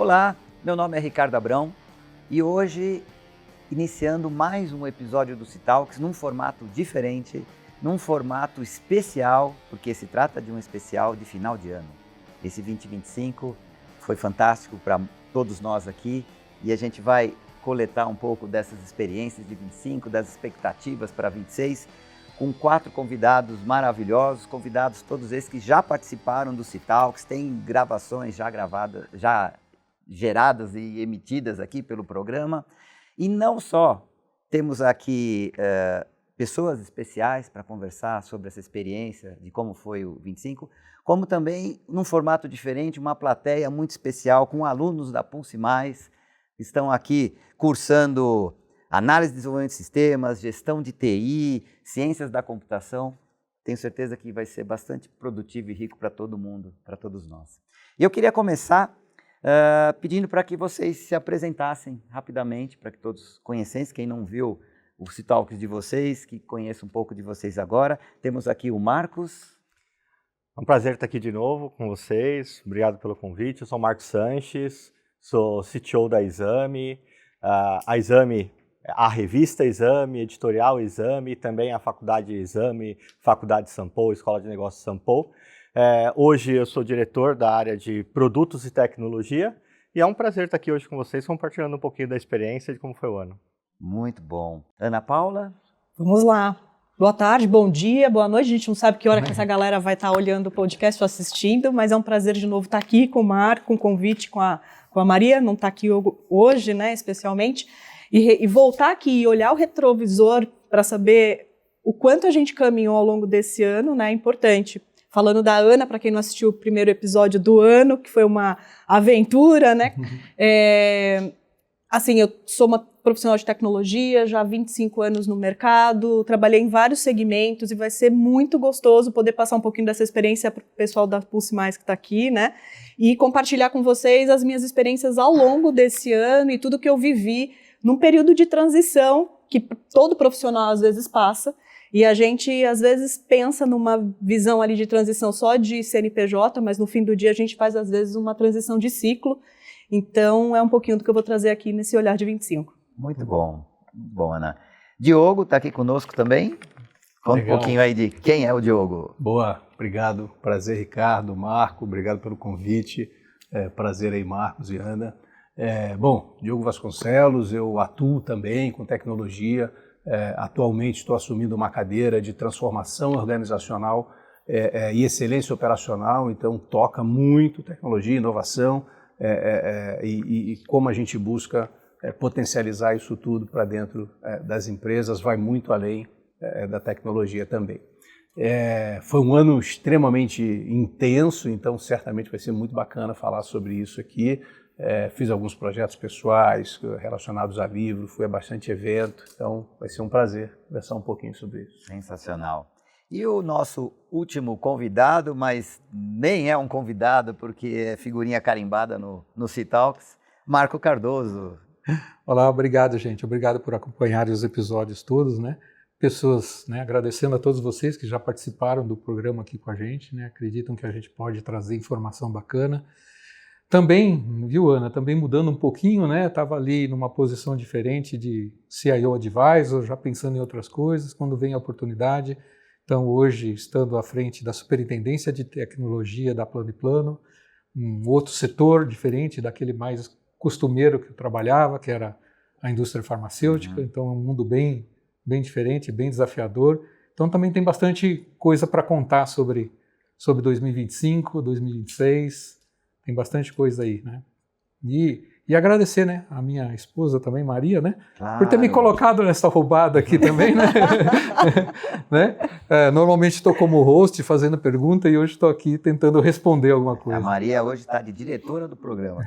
Olá, meu nome é Ricardo Abrão e hoje iniciando mais um episódio do Citalks num formato diferente, num formato especial, porque se trata de um especial de final de ano. Esse 2025 foi fantástico para todos nós aqui e a gente vai coletar um pouco dessas experiências de 25, das expectativas para 26, com 4 convidados maravilhosos, convidados todos esses que já participaram do Citalks, têm gravações já gravadas, já geradas e emitidas aqui pelo programa. E não só temos aqui pessoas especiais para conversar sobre essa experiência de como foi o 25, como também, num formato diferente, uma plateia muito especial com alunos da Pulse Mais, que estão aqui cursando análise e desenvolvimento de sistemas, gestão de TI, ciências da computação. Tenho certeza que vai ser bastante produtivo e rico para todo mundo, para todos nós. E eu queria começar pedindo para que vocês se apresentassem rapidamente, para que todos conhecessem, quem não viu o Citalks de vocês, que conheça um pouco de vocês agora. Temos aqui o Marcos. É um prazer estar aqui de novo com vocês, obrigado pelo convite. Eu sou o Marcos Sanches, sou CTO da Exame, a Exame, a revista Exame, editorial Exame, também a faculdade Exame, faculdade Sampo, Escola de Negócios Sampo. Hoje eu sou diretor da área de produtos e tecnologia e é um prazer estar aqui hoje com vocês, compartilhando um pouquinho da experiência de como foi o ano. Muito bom. Ana Paula? Vamos lá. Boa tarde, bom dia, boa noite. A gente não sabe que hora que essa galera vai estar olhando o podcast ou assistindo, mas é um prazer de novo estar aqui com o Marco, com o convite com a Maria, não está aqui hoje, né, especialmente, e voltar aqui e olhar o retrovisor para saber o quanto a gente caminhou ao longo desse ano, né, é importante. Falando da Ana, para quem não assistiu o primeiro episódio do ano, que foi uma aventura, né? Assim, eu sou uma profissional de tecnologia, já há 25 anos no mercado, trabalhei em vários segmentos e vai ser muito gostoso poder passar um pouquinho dessa experiência para o pessoal da Pulse Mais que está aqui, né? E compartilhar com vocês as minhas experiências ao longo desse ano e tudo que eu vivi num período de transição que todo profissional às vezes passa. E a gente, às vezes, pensa numa visão ali de transição só de CNPJ, mas no fim do dia a gente faz, às vezes, uma transição de ciclo. Então, é um pouquinho do que eu vou trazer aqui nesse olhar de 25. Muito bom. Muito bom, Ana. Diogo está aqui conosco também. Conta um pouquinho aí de quem é o Diogo. Boa, obrigado. Prazer, Ricardo, Marco, obrigado pelo convite. Prazer aí, Marcos e Ana. Bom, Diogo Vasconcelos, eu atuo também com tecnologia. Atualmente estou assumindo uma cadeira de transformação organizacional e excelência operacional, então toca muito tecnologia, inovação e como a gente busca potencializar isso tudo para dentro das empresas, vai muito além da tecnologia também. Foi um ano extremamente intenso, então certamente vai ser muito bacana falar sobre isso aqui. Fiz alguns projetos pessoais relacionados a livro, fui a bastante evento, então vai ser um prazer conversar um pouquinho sobre isso. Sensacional. E o nosso último convidado, mas nem é um convidado porque é figurinha carimbada no Citalks, Marco Cardoso. Olá, obrigado, gente. Obrigado por acompanhar os episódios todos, né? Pessoas, né? Agradecendo a todos vocês que já participaram do programa aqui com a gente, né? Acreditam que a gente pode trazer informação bacana. Também, viu, Ana, também mudando um pouquinho, né? Estava ali numa posição diferente de CIO Advisor, já pensando em outras coisas, quando vem a oportunidade. Então, hoje, estando à frente da Superintendência de Tecnologia da Plano e Plano, um outro setor diferente daquele mais costumeiro que eu trabalhava, que era a indústria farmacêutica. Então, é um mundo bem diferente, bem desafiador. Então, também tem bastante coisa para contar sobre 2025, 2026. Tem bastante coisa aí, né? E agradecer, né, a minha esposa também, Maria, né, claro, por ter me colocado nessa roubada aqui também, né? Né? Normalmente estou como host fazendo pergunta e hoje estou aqui tentando responder alguma coisa. A Maria hoje está de diretora do programa.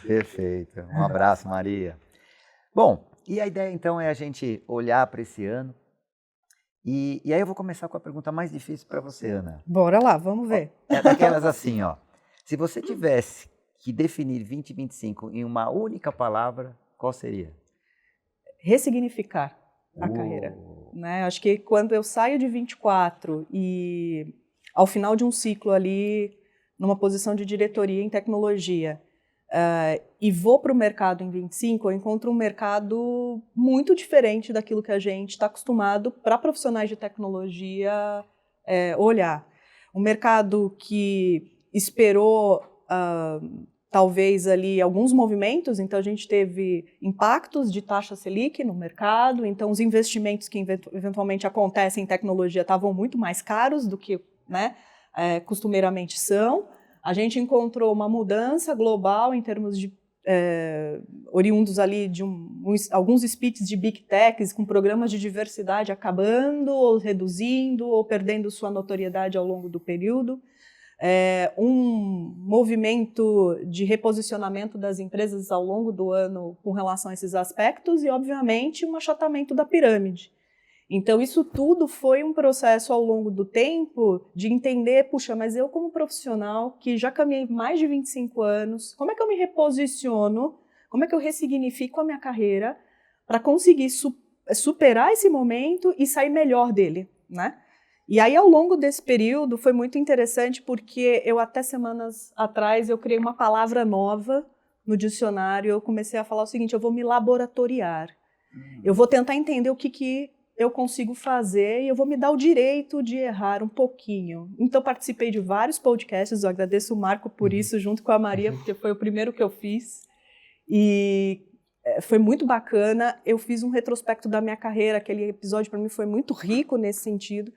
Perfeito. Um abraço, Maria. Bom, e a ideia então é a gente olhar para esse ano. E aí eu vou começar com a pergunta mais difícil para você, Ana. Bora lá, vamos ver. É daquelas assim, ó. Se você tivesse que definir 2025 em uma única palavra, qual seria? Ressignificar a carreira. Né? Acho que quando eu saio de 24 e ao final de um ciclo ali, numa posição de diretoria em tecnologia, e vou para o mercado em 25, eu encontro um mercado muito diferente daquilo que a gente está acostumado para profissionais de tecnologia olhar. Um mercado que esperou talvez ali alguns movimentos, então a gente teve impactos de taxa Selic no mercado, então os investimentos que eventualmente acontecem em tecnologia estavam muito mais caros do que, né, costumeiramente são. A gente encontrou uma mudança global em termos de oriundos ali de alguns speeches de Big Techs com programas de diversidade acabando, ou reduzindo, ou perdendo sua notoriedade ao longo do período. Um movimento de reposicionamento das empresas ao longo do ano com relação a esses aspectos e, obviamente, um achatamento da pirâmide. Então, isso tudo foi um processo ao longo do tempo de entender, puxa, mas eu como profissional que já caminhei mais de 25 anos, como é que eu me reposiciono, como é que eu ressignifico a minha carreira para conseguir superar esse momento e sair melhor dele, né? E aí, ao longo desse período, foi muito interessante porque eu, até semanas atrás, eu criei uma palavra nova no dicionário, eu comecei a falar o seguinte, eu vou me laboratoriar. Eu vou tentar entender o que eu consigo fazer e eu vou me dar o direito de errar um pouquinho. Então, participei de vários podcasts, eu agradeço o Marco por isso, junto com a Maria, porque foi o primeiro que eu fiz. E foi muito bacana, eu fiz um retrospecto da minha carreira, aquele episódio para mim foi muito rico nesse sentido.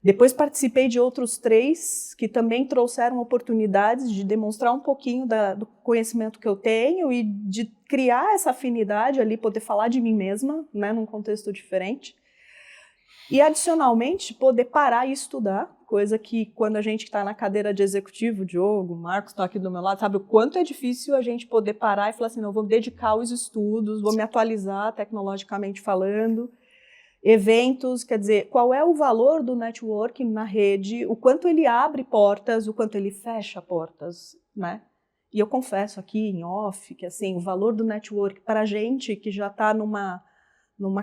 Depois participei de outros 3 que também trouxeram oportunidades de demonstrar um pouquinho do conhecimento que eu tenho e de criar essa afinidade ali, poder falar de mim mesma, né, num contexto diferente. E, adicionalmente, poder parar e estudar, coisa que quando a gente está na cadeira de executivo, o Diogo, o Marcos está aqui do meu lado, sabe o quanto é difícil a gente poder parar e falar assim, não, vou me dedicar aos estudos, vou me atualizar tecnologicamente falando. Eventos, quer dizer, qual é o valor do networking na rede, o quanto ele abre portas, o quanto ele fecha portas, né? E eu confesso aqui em off que assim, o valor do network para a gente que já está numa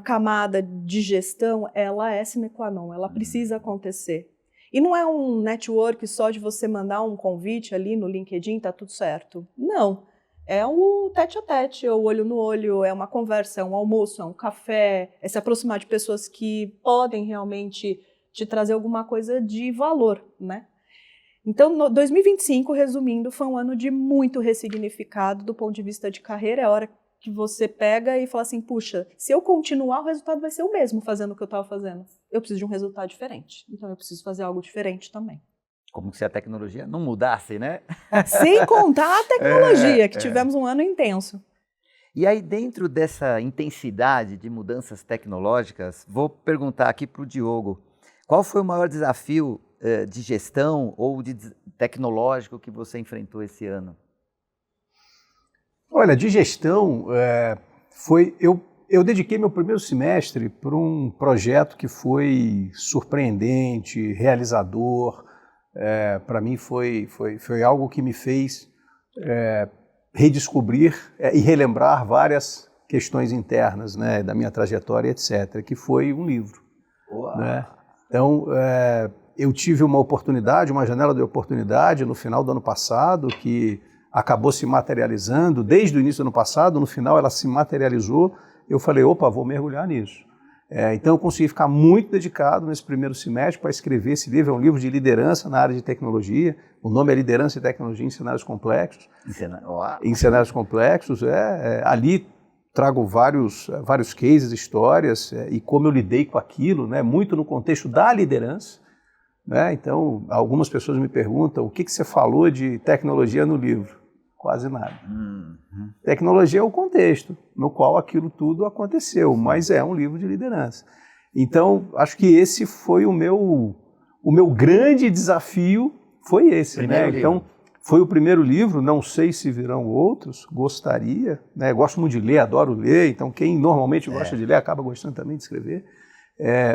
camada de gestão, ela é sine qua non, ela precisa acontecer. E não é um network só de você mandar um convite ali no LinkedIn, tá tudo certo. Não. É o tete-a-tete, é o olho no olho, é uma conversa, é um almoço, é um café, é se aproximar de pessoas que podem realmente te trazer alguma coisa de valor, né? Então, 2025, resumindo, foi um ano de muito ressignificado do ponto de vista de carreira. É a hora que você pega e fala assim, puxa, se eu continuar, o resultado vai ser o mesmo fazendo o que eu estava fazendo. Eu preciso de um resultado diferente, então eu preciso fazer algo diferente também. Como se a tecnologia não mudasse, né? Sem contar a tecnologia, que tivemos um ano intenso. E aí, dentro dessa intensidade de mudanças tecnológicas, vou perguntar aqui para o Diogo, qual foi o maior desafio de gestão ou de tecnológico que você enfrentou esse ano? Olha, de gestão, eu dediquei meu primeiro semestre para um projeto que foi surpreendente, realizador. Para mim foi algo que me fez redescobrir e relembrar várias questões internas, né, da minha trajetória, etc., que foi um livro. Né? Então, eu tive uma oportunidade, uma janela de oportunidade no final do ano passado, que acabou se materializando, desde o início do ano passado, no final ela se materializou, eu falei, opa, vou mergulhar nisso. Então eu consegui ficar muito dedicado nesse primeiro semestre para escrever esse livro. É um livro de liderança na área de tecnologia. O nome é Liderança e Tecnologia em Cenários Complexos. Em cenários complexos. Ali trago vários cases, histórias e como eu lidei com aquilo, né, muito no contexto da liderança. Né? Então, algumas pessoas me perguntam o que você falou de tecnologia no livro. Quase nada. Tecnologia é o contexto no qual aquilo tudo aconteceu, mas é um livro de liderança. Então, acho que esse foi o meu grande desafio, foi esse. Né? Então, foi o primeiro livro, não sei se virão outros, gostaria, né? Gosto muito de ler, adoro ler, então quem normalmente gosta de ler acaba gostando também de escrever.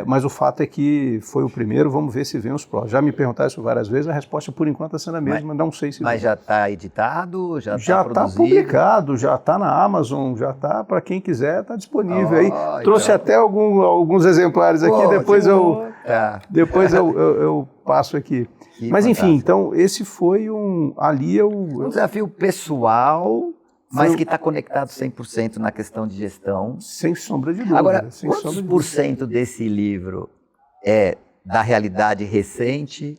Mas o fato é que foi o primeiro, vamos ver se vem os próximos. Já me perguntaram isso várias vezes, a resposta por enquanto está sendo a mesma, não sei se vem. Mas já está editado? Já está publicado, já está na Amazon, já está, para quem quiser, está disponível aí. Trouxe até alguns exemplares aqui, depois eu passo aqui. Que Mas enfim, fantástico. então esse foi ali Um desafio pessoal, mas que está conectado 100% na questão de gestão. sem sombra de dúvida. Agora, sem quantos sombra de por dúvida. cento desse livro é da realidade recente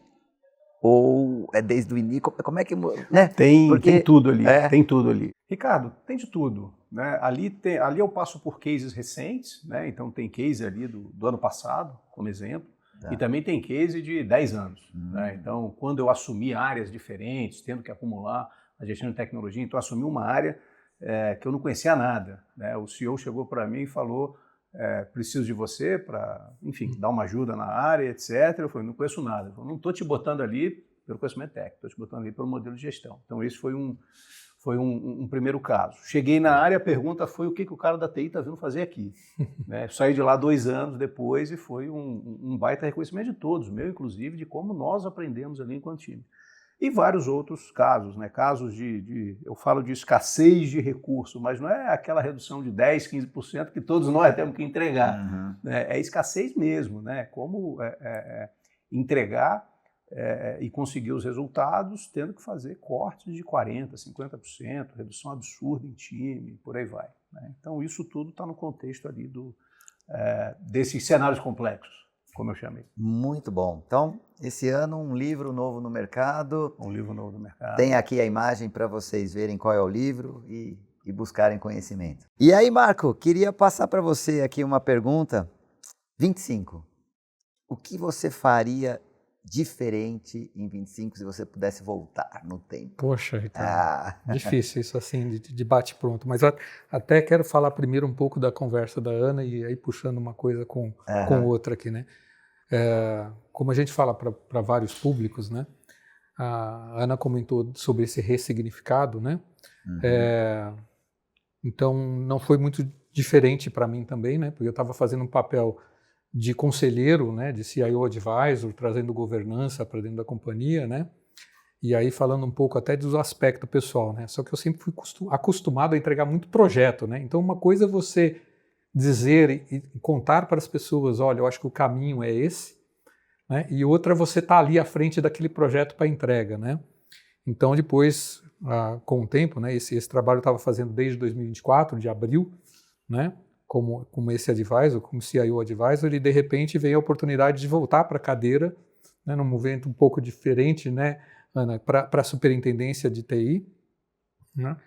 ou é desde o início? Como é que... Né? Tem Porque- tudo ali, é. tem tudo ali. Ricardo, tem de tudo. Né? Ali eu passo por cases recentes, né? Então tem case ali do ano passado, como exemplo, Tá. e também tem case de 10 anos. Hum. Né? Então, quando eu assumi áreas diferentes, tendo que acumular a gestão de tecnologia, então eu assumi uma área que eu não conhecia nada. Né? O CEO chegou para mim e falou, preciso de você para, enfim, dar uma ajuda na área, etc. Eu falei, não conheço nada. Eu falei, não estou te botando ali pelo conhecimento técnico, estou te botando ali pelo modelo de gestão. Então, esse foi um primeiro caso. Cheguei na área, a pergunta foi o que o cara da TI está vindo fazer aqui. Né? Saí de lá 2 anos depois e foi um baita reconhecimento de todos, meu inclusive, de como nós aprendemos ali enquanto time. E vários outros casos, né? Casos eu falo de escassez de recurso, mas não é aquela redução de 10%, 15% que todos nós temos que entregar. Uhum. Né? É escassez mesmo, né? Como entregar e conseguir os resultados tendo que fazer cortes de 40%, 50%, redução absurda em time, por aí vai. Né? Então isso tudo está no contexto ali desses cenários complexos, como eu chamei. Muito bom. Então, esse ano, um livro novo no mercado. Um livro novo no mercado. Tem aqui a imagem para vocês verem qual é o livro e buscarem conhecimento. E aí, Marco, queria passar para você aqui uma pergunta. 25. O que você faria diferente em 25 se você pudesse voltar no tempo? Poxa, Ricardo, Ah, difícil isso assim, de bate-pronto. Mas até quero falar primeiro um pouco da conversa da Ana e aí puxando uma coisa com outra aqui, né? Como a gente fala para vários públicos, né? A Ana comentou sobre esse ressignificado, né? uhum. Então não foi muito diferente para mim também, né? Porque eu estava fazendo um papel de conselheiro, né? De CIO advisor, trazendo governança para dentro da companhia, né? E aí falando um pouco até do aspecto pessoal, né? Só que eu sempre fui acostumado a entregar muito projeto, né? Então uma coisa é você dizer e contar para as pessoas, olha, eu acho que o caminho é esse, né? E outra é você estar ali à frente daquele projeto para entrega, né? Então depois, com o tempo, né? Esse trabalho eu estava fazendo desde 2024, de abril, né? Como esse advisor, como CIO advisor, e de repente veio a oportunidade de voltar para a cadeira, né? Num movimento um pouco diferente, né, Ana, para a superintendência de TI, né?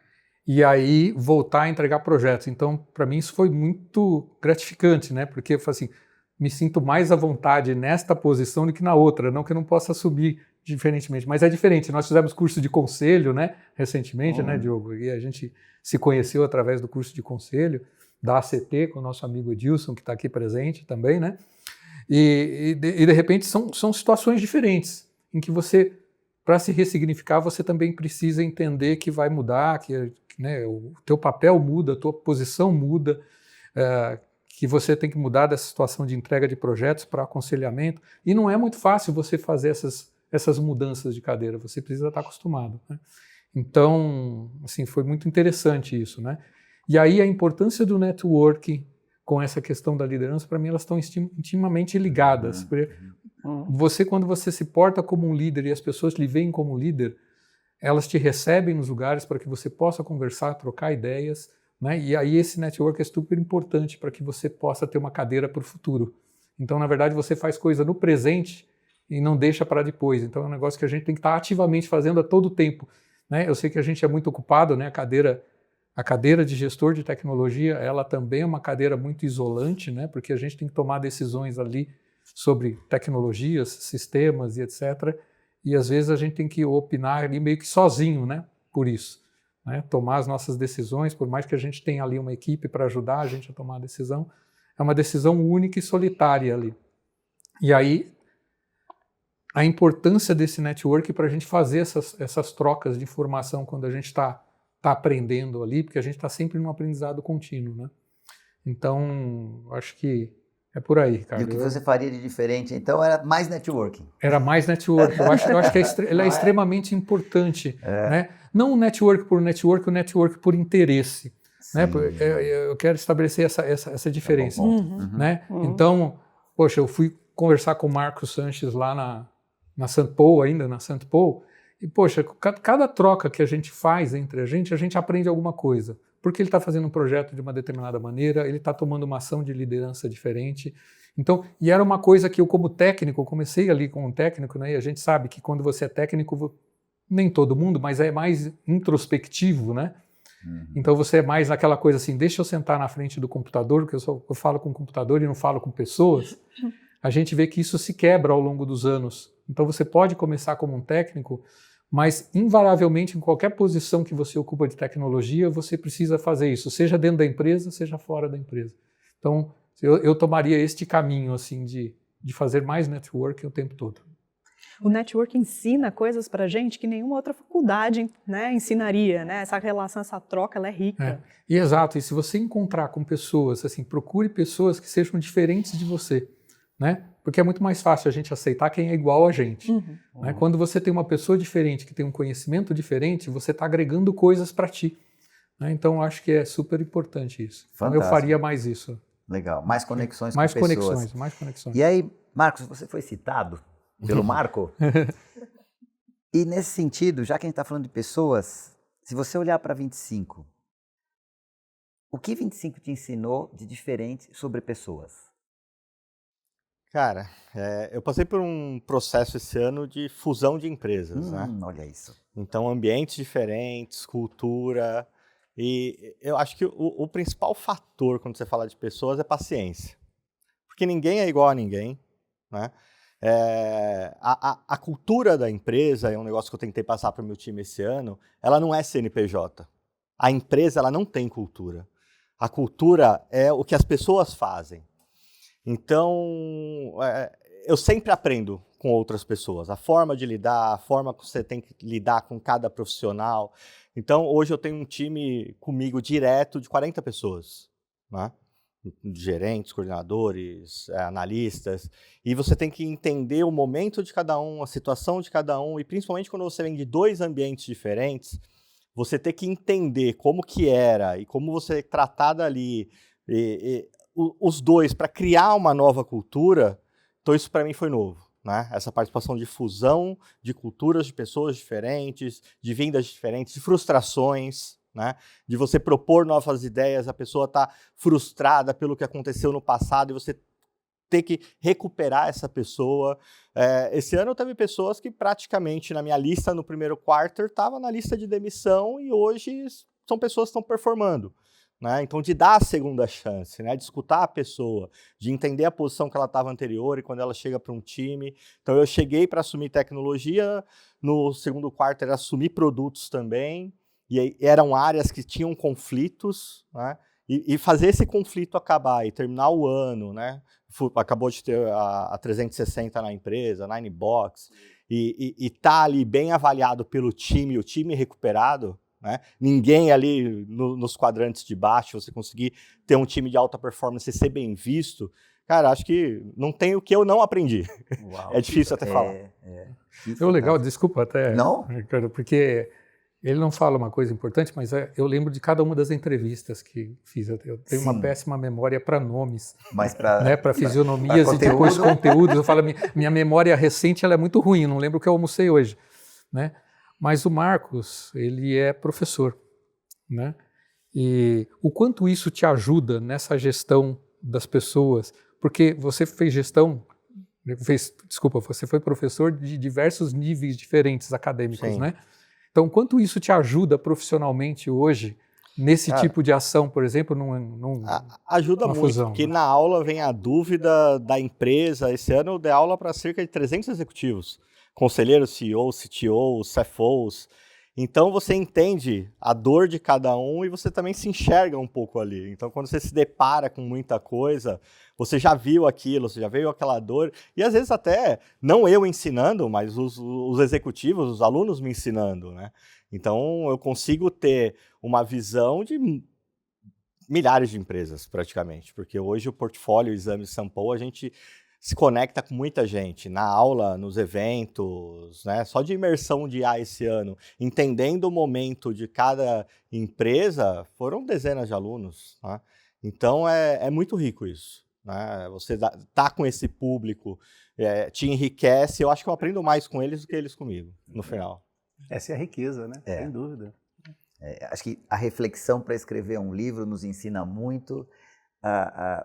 E aí voltar a entregar projetos. Então, para mim isso foi muito gratificante, né? Porque eu falei assim, me sinto mais à vontade nesta posição do que na outra, não que eu não possa subir diferentemente, mas é diferente. Nós fizemos curso de conselho, né, recentemente, né, Diogo? E a gente se conheceu através do curso de conselho da ACT, com o nosso amigo Edilson, que está aqui presente também, né? E de repente são situações diferentes, em que você, para se ressignificar, você também precisa entender que vai mudar, que né, o teu papel muda, a tua posição muda, que você tem que mudar dessa situação de entrega de projetos para aconselhamento, e não é muito fácil você fazer essas mudanças de cadeira, você precisa estar acostumado, né? Então, assim, foi muito interessante isso, né? E aí a importância do networking com essa questão da liderança, para mim, elas estão intimamente ligadas. Você, quando você se porta como um líder e as pessoas lhe veem como líder, elas te recebem nos lugares para que você possa conversar, trocar ideias, né? E aí esse network é super importante para que você possa ter uma cadeira para o futuro. Então, na verdade, você faz coisa no presente e não deixa para depois. Então, é um negócio que a gente tem que estar ativamente fazendo a todo tempo, né? Eu sei que a gente é muito ocupado, né? A cadeira de gestor de tecnologia, ela também é uma cadeira muito isolante, né? Porque a gente tem que tomar decisões ali sobre tecnologias, sistemas e etc. E às vezes a gente tem que opinar ali meio que sozinho, né? Por isso, né? Tomar as nossas decisões, por mais que a gente tenha ali uma equipe para ajudar a gente a tomar a decisão, é uma decisão única e solitária ali. E aí, a importância desse network para a gente fazer essas trocas de informação quando a gente está aprendendo ali, porque a gente está sempre num aprendizado contínuo, né? Então, acho que é por aí, cara. E o que você faria de diferente, então, era mais networking? Era mais network. Eu acho que ela é extremamente importante, né? Não o network por interesse, né? Eu quero estabelecer essa diferença, né? Então, poxa, eu fui conversar com o Marcos Sanches lá na St. Paul ainda, na St. Paul, e poxa, cada troca que a gente faz entre a gente aprende alguma coisa. Porque ele está fazendo um projeto de uma determinada maneira, ele está tomando uma ação de liderança diferente. Então, e era uma coisa que eu, como técnico, comecei ali com um técnico, né? E a gente sabe que quando você é técnico, nem todo mundo, mas é mais introspectivo, né? Então você é mais naquela coisa assim, deixa eu sentar na frente do computador, porque eu falo com o computador e não falo com pessoas. A gente vê que isso se quebra ao longo dos anos. Então você pode começar como um técnico, mas invariavelmente em qualquer posição que você ocupa de tecnologia, você precisa fazer isso, seja dentro da empresa, seja fora da empresa. Então eu tomaria este caminho assim de fazer mais networking o tempo todo. O network ensina coisas para a gente que nenhuma outra faculdade, né, ensinaria, né? Essa relação, essa troca, ela é rica. E exato, e se você encontrar com pessoas, assim, procure pessoas que sejam diferentes de você, né? Porque é muito mais fácil a gente aceitar quem é igual a gente. Né? Quando você tem uma pessoa diferente, que tem um conhecimento diferente, você está agregando coisas para ti. Né? Então, acho que é super importante isso. Então, eu faria mais isso. Legal, mais conexões mais com pessoas. Conexões, mais conexões. E aí, Marcos, você foi citado pelo Marco? E nesse sentido, já que a gente está falando de pessoas, se você olhar para 25, o que 25 te ensinou de diferente sobre pessoas? Cara, eu passei por um processo esse ano de fusão de empresas, né? Olha isso. Então, ambientes diferentes, cultura, e eu acho que o principal fator quando você fala de pessoas é paciência. Porque ninguém é igual a ninguém, né? A cultura da empresa, é um negócio que eu tentei passar para o meu time esse ano, ela não é CNPJ. A empresa, ela não tem cultura. A cultura é o que as pessoas fazem. Então, eu sempre aprendo com outras pessoas, a forma de lidar, a forma que você tem que lidar com cada profissional. Então, hoje eu tenho um time comigo direto de 40 pessoas, né? Gerentes, coordenadores, analistas, e você tem que entender o momento de cada um, a situação de cada um, e principalmente quando você vem de dois ambientes diferentes, você tem que entender como que era e como você é tratado ali, os dois, para criar uma nova cultura. Então isso para mim foi novo, né? Essa participação de fusão de culturas, de pessoas diferentes, de vindas diferentes, de frustrações, né? De você propor novas ideias, a pessoa está frustrada pelo que aconteceu no passado e você ter que recuperar essa pessoa. Esse ano teve pessoas que praticamente na minha lista no primeiro quarter estava na lista de demissão e hoje são pessoas que estão performando. Né? Então, de dar a segunda chance, né? De escutar a pessoa, de entender a posição que ela estava anterior e quando ela chega para um time. Então, eu cheguei para assumir tecnologia, no segundo quarto assumir produtos também, e aí, eram áreas que tinham conflitos, né? E fazer esse conflito acabar e terminar o ano, né? Acabou de ter a 360 na empresa, Ninebox, e tá ali bem avaliado pelo time, o time recuperado, né? Ninguém ali nos quadrantes de baixo, você conseguir ter um time de alta performance e ser bem visto, cara, acho que não tem o que eu não aprendi. Uau, é difícil até falar. Legal, desculpa até, não? Ricardo, porque ele não fala uma coisa importante, mas eu lembro de cada uma das entrevistas que fiz. Eu tenho uma péssima memória para nomes, mas para né, fisionomias e depois conteúdos. Eu falo, minha memória recente ela é muito ruim, não lembro o que eu almocei hoje, né? Mas o Marcos, ele é professor, né? E o quanto isso te ajuda nessa gestão das pessoas, porque você fez gestão, você foi professor de diversos níveis diferentes acadêmicos, Sim. né? Então, quanto isso te ajuda profissionalmente hoje, nesse tipo de ação, por exemplo, ajuda muito, fusão, porque né? na aula vem a dúvida da empresa. Esse ano eu dei aula para cerca de 300 executivos, conselheiros, CEOs, CTOs, CFOs. Então você entende a dor de cada um e você também se enxerga um pouco ali. Então quando você se depara com muita coisa, você já viu aquilo, você já viu aquela dor. E às vezes até, não eu ensinando, mas os executivos, os alunos me ensinando, né? Então eu consigo ter uma visão de milhares de empresas praticamente. Porque hoje o portfólio Exame Sample, a gente se conecta com muita gente, na aula, nos eventos, né? Só de imersão de IA esse ano, entendendo o momento de cada empresa, foram dezenas de alunos, tá? Então é muito rico isso. né? Você tá com esse público, te enriquece. Eu acho que eu aprendo mais com eles do que eles comigo, no final. Essa é a riqueza, né? Sem dúvida. Acho que a reflexão para escrever um livro nos ensina muito.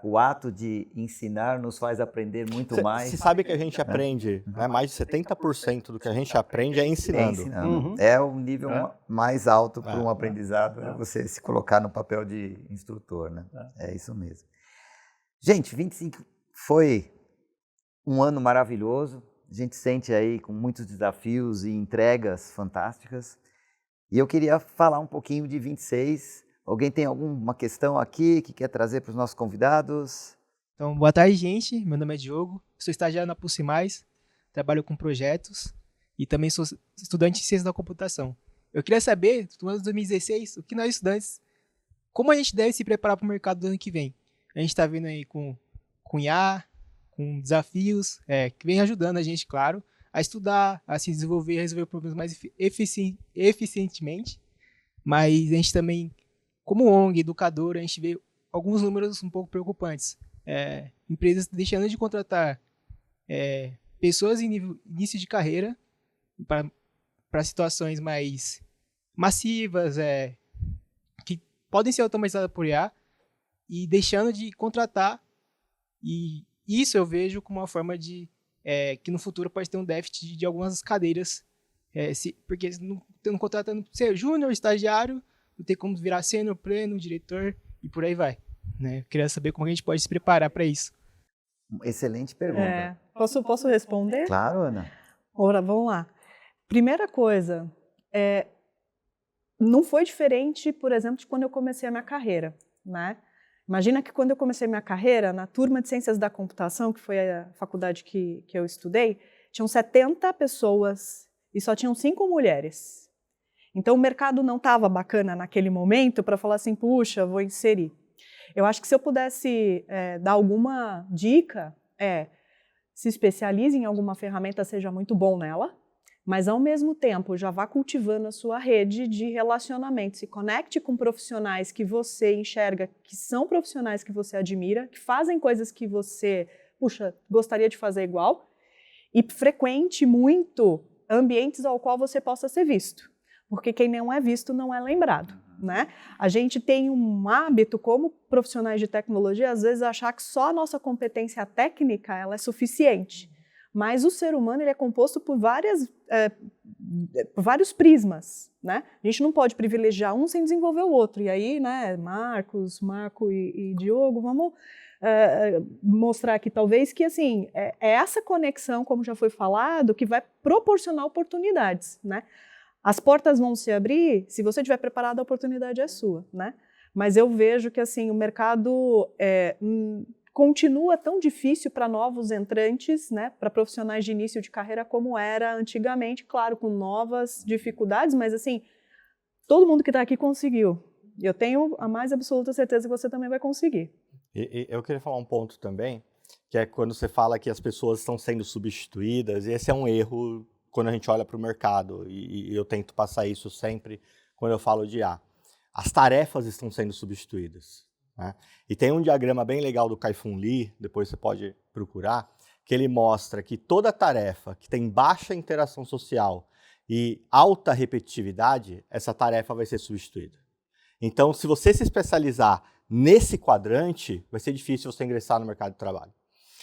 O ato de ensinar nos faz aprender muito mais. Você sabe que a gente aprende, né? Mais de 70% do que a gente aprende é ensinando. É o nível mais alto para um aprendizado, é você se colocar no papel de instrutor, né? É isso mesmo. Gente, 25 foi um ano maravilhoso. A gente sente aí com muitos desafios e entregas fantásticas. E eu queria falar um pouquinho de 26. Alguém tem alguma questão aqui que quer trazer para os nossos convidados? Então, boa tarde, gente. Meu nome é Diogo, sou estagiário na Pulse Mais, trabalho com projetos e também sou estudante de ciência da computação. Eu queria saber, no ano de 2016, o que nós estudantes, como a gente deve se preparar para o mercado do ano que vem. A gente está vendo aí com IA, com desafios, que vem ajudando a gente, claro, a estudar, a se desenvolver, a resolver problemas mais eficientemente, mas a gente também, como ONG, educador, a gente vê alguns números um pouco preocupantes. Empresas deixando de contratar pessoas em início de carreira para situações mais massivas, que podem ser automatizadas por IA, e deixando de contratar. E isso eu vejo como uma forma de que no futuro pode ter um déficit de algumas cadeiras, porque não contratando ser júnior, estagiário, não tem como virar sênior, pleno, diretor e por aí vai. Né? Eu queria saber como a gente pode se preparar para isso. Excelente pergunta. Posso responder? Claro, Ana. Ora, vamos lá. Primeira coisa, não foi diferente, por exemplo, de quando eu comecei a minha carreira, né? Imagina que quando eu comecei a minha carreira, na turma de Ciências da Computação, que foi a faculdade que eu estudei, tinham 70 pessoas e só tinham 5 mulheres. Então, o mercado não estava bacana naquele momento para falar assim, puxa, vou inserir. Eu acho que se eu pudesse dar alguma dica, se especialize em alguma ferramenta, seja muito bom nela, mas, ao mesmo tempo, já vá cultivando a sua rede de relacionamento. Se conecte com profissionais que você enxerga que são profissionais que você admira, que fazem coisas que você, gostaria de fazer igual, e frequente muito ambientes ao qual você possa ser visto. Porque quem não é visto não é lembrado, né? A gente tem um hábito, como profissionais de tecnologia, às vezes achar que só a nossa competência técnica ela é suficiente. Mas o ser humano ele é composto por vários prismas, né? A gente não pode privilegiar um sem desenvolver o outro. E aí, né, Marco e Diogo, vamos mostrar aqui talvez que assim, é essa conexão, como já foi falado, que vai proporcionar oportunidades, né? As portas vão se abrir, se você estiver preparado, a oportunidade é sua, né? Mas eu vejo que assim, o mercado continua tão difícil para novos entrantes, né, para profissionais de início de carreira como era antigamente, claro, com novas dificuldades, mas assim, todo mundo que está aqui conseguiu. Eu tenho a mais absoluta certeza que você também vai conseguir. E eu queria falar um ponto também, que é quando você fala que as pessoas estão sendo substituídas, e esse é um erro quando a gente olha para o mercado, e eu tento passar isso sempre quando eu falo de IA. As tarefas estão sendo substituídas. Né? E tem um diagrama bem legal do Kai-Fu Lee, depois você pode procurar, que ele mostra que toda tarefa que tem baixa interação social e alta repetitividade, essa tarefa vai ser substituída. Então, se você se especializar nesse quadrante, vai ser difícil você ingressar no mercado de trabalho.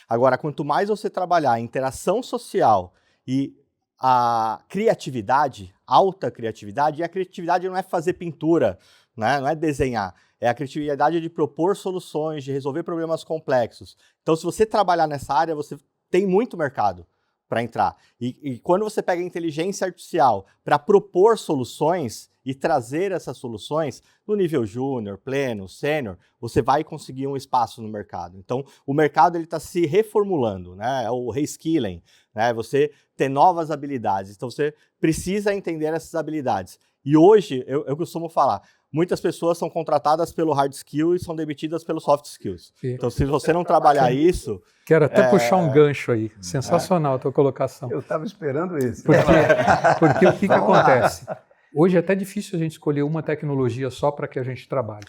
Agora, quanto mais você trabalhar a interação social e a criatividade, alta criatividade, e a criatividade não é fazer pintura, né? Não é desenhar, é a criatividade de propor soluções, de resolver problemas complexos. Então, se você trabalhar nessa área, você tem muito mercado para entrar. E quando você pega a inteligência artificial para propor soluções e trazer essas soluções no nível júnior, pleno, sênior, você vai conseguir um espaço no mercado. Então, o mercado está se reformulando, né? É o reskilling, né? Você ter novas habilidades. Então, você precisa entender essas habilidades. E hoje, eu costumo falar, muitas pessoas são contratadas pelo hard skill e são demitidas pelo soft skills. Sim. Então, se você não trabalhar isso... Quero até puxar um gancho aí. Sensacional a tua colocação. Eu estava esperando esse. Porque o que acontece? Hoje é até difícil a gente escolher uma tecnologia só para que a gente trabalhe.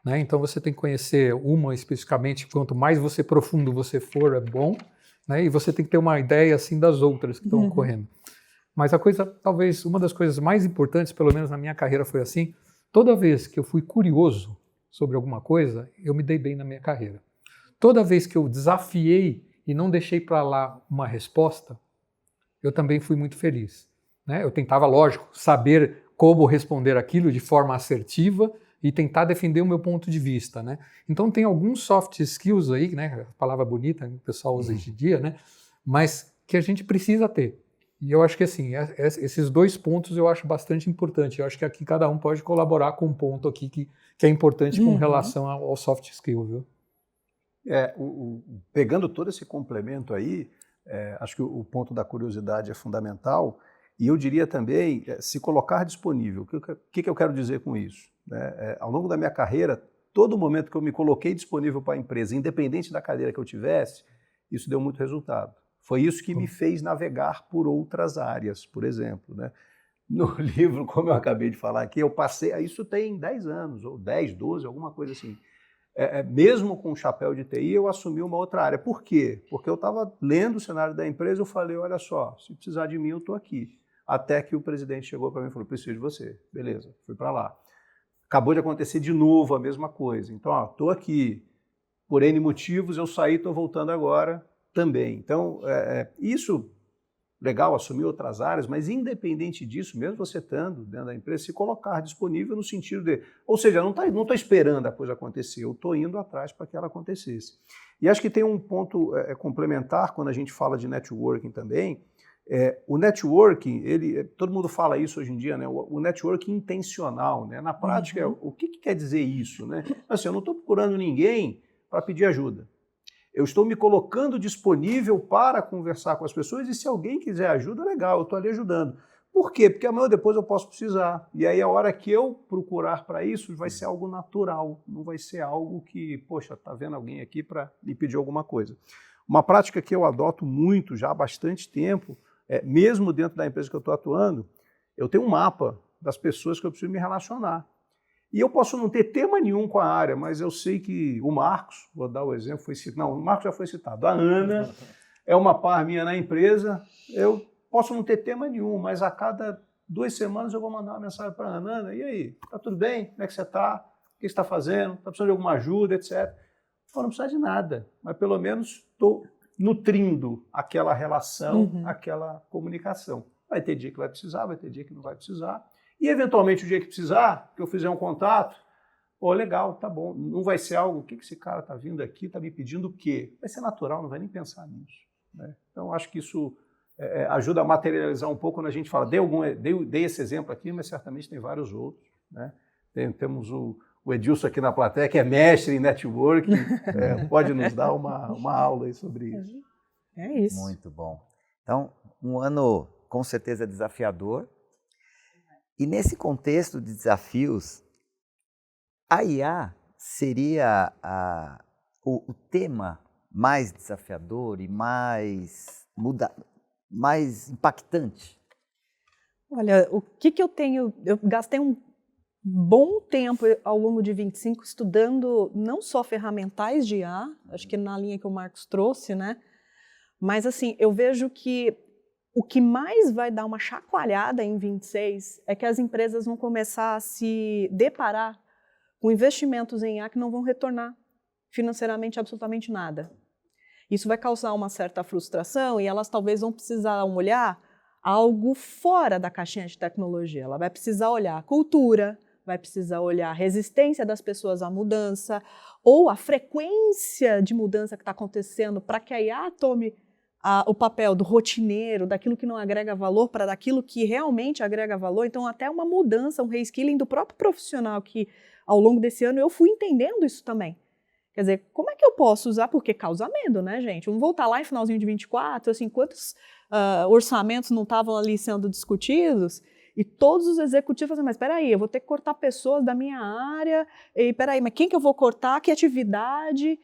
né? Então você tem que conhecer uma especificamente, quanto mais você profundo você for, é bom, né? E você tem que ter uma ideia assim das outras que estão ocorrendo. Mas a coisa, talvez uma das coisas mais importantes, pelo menos na minha carreira foi assim, toda vez que eu fui curioso sobre alguma coisa, eu me dei bem na minha carreira. Toda vez que eu desafiei e não deixei para lá uma resposta, eu também fui muito feliz, né? Eu tentava, lógico, saber como responder aquilo de forma assertiva e tentar defender o meu ponto de vista, né? Então tem alguns soft skills aí, né? A palavra bonita que o pessoal usa hoje em dia, né? Mas que a gente precisa ter. E eu acho que assim, esses 2 pontos eu acho bastante importante. Eu acho que aqui cada um pode colaborar com um ponto aqui que é importante com relação ao soft skill, viu? Pegando todo esse complemento aí, acho que o ponto da curiosidade é fundamental. E eu diria também, se colocar disponível. O que eu quero dizer com isso? Ao longo da minha carreira, todo momento que eu me coloquei disponível para a empresa, independente da cadeira que eu tivesse, isso deu muito resultado. Foi isso que me fez navegar por outras áreas, por exemplo, né? No livro, como eu acabei de falar aqui, eu passei, isso tem 10 anos, ou 10, 12, alguma coisa assim. Mesmo com o chapéu de TI, eu assumi uma outra área. Por quê? Porque eu estava lendo o cenário da empresa, eu falei, olha só, se precisar de mim, eu estou aqui. Até que o presidente chegou para mim e falou, preciso de você. Beleza, fui para lá. Acabou de acontecer de novo a mesma coisa. Então, estou aqui. Por N motivos, eu saí, estou voltando agora também. Então, isso, legal, assumir outras áreas, mas independente disso, mesmo você estando dentro da empresa, se colocar disponível no sentido de... Ou seja, não estou esperando a coisa acontecer, eu estou indo atrás para que ela acontecesse. E acho que tem um ponto complementar quando a gente fala de networking também. O networking, todo mundo fala isso hoje em dia, né? O networking intencional, né? Na prática, o que quer dizer isso, né? Assim, eu não estou procurando ninguém para pedir ajuda. Eu estou me colocando disponível para conversar com as pessoas e se alguém quiser ajuda, legal, eu estou ali ajudando. Por quê? Porque amanhã ou depois eu posso precisar. E aí a hora que eu procurar para isso vai ser algo natural, não vai ser algo que, poxa, está vendo alguém aqui para me pedir alguma coisa. Uma prática que eu adoto muito já há bastante tempo, mesmo dentro da empresa que eu estou atuando, eu tenho um mapa das pessoas que eu preciso me relacionar. E eu posso não ter tema nenhum com a área, mas eu sei que o Marcos, vou dar o exemplo, o Marcos já foi citado. A Ana é uma par minha na empresa, eu posso não ter tema nenhum, mas a cada 2 semanas eu vou mandar uma mensagem para a Ana. Ana, e aí, tá tudo bem? Como é que você está? O que você está fazendo? Está precisando de alguma ajuda, etc. Eu não precisa de nada, mas pelo menos estou nutrindo aquela relação, aquela comunicação. Vai ter dia que vai precisar, vai ter dia que não vai precisar. E, eventualmente, o dia que precisar, que eu fizer um contato, legal, tá bom, não vai ser algo, o que esse cara está vindo aqui, está me pedindo o quê? Vai ser natural, não vai nem pensar nisso, né? Então, acho que isso ajuda a materializar um pouco quando a gente fala, dei esse exemplo aqui, mas certamente tem vários outros, né? Temos o Edilson aqui na plateia, que é mestre em networking, pode nos dar uma aula aí sobre isso. É isso. Muito bom. Então, um ano com certeza desafiador. E nesse contexto de desafios, a IA seria o tema mais desafiador e mais impactante? Olha, o que eu tenho... Eu gastei um bom tempo ao longo de 25 estudando não só ferramentais de IA, acho que na linha que o Marcos trouxe, né? Mas assim, eu vejo que o que mais vai dar uma chacoalhada em 26 é que as empresas vão começar a se deparar com investimentos em IA que não vão retornar financeiramente absolutamente nada. Isso vai causar uma certa frustração e elas talvez vão precisar olhar algo fora da caixinha de tecnologia. Ela vai precisar olhar a cultura, vai precisar olhar a resistência das pessoas à mudança ou a frequência de mudança que está acontecendo para que a IA tome o papel do rotineiro, daquilo que não agrega valor para daquilo que realmente agrega valor. Então, até uma mudança, um reskilling do próprio profissional que, ao longo desse ano, eu fui entendendo isso também. Quer dizer, como é que eu posso usar? Porque causa medo, né, gente? Vamos voltar lá em finalzinho de 24, assim, quantos orçamentos não estavam ali sendo discutidos? E todos os executivos fazem, mas espera aí, eu vou ter que cortar pessoas da minha área, e espera aí, mas quem que eu vou cortar? Que atividade?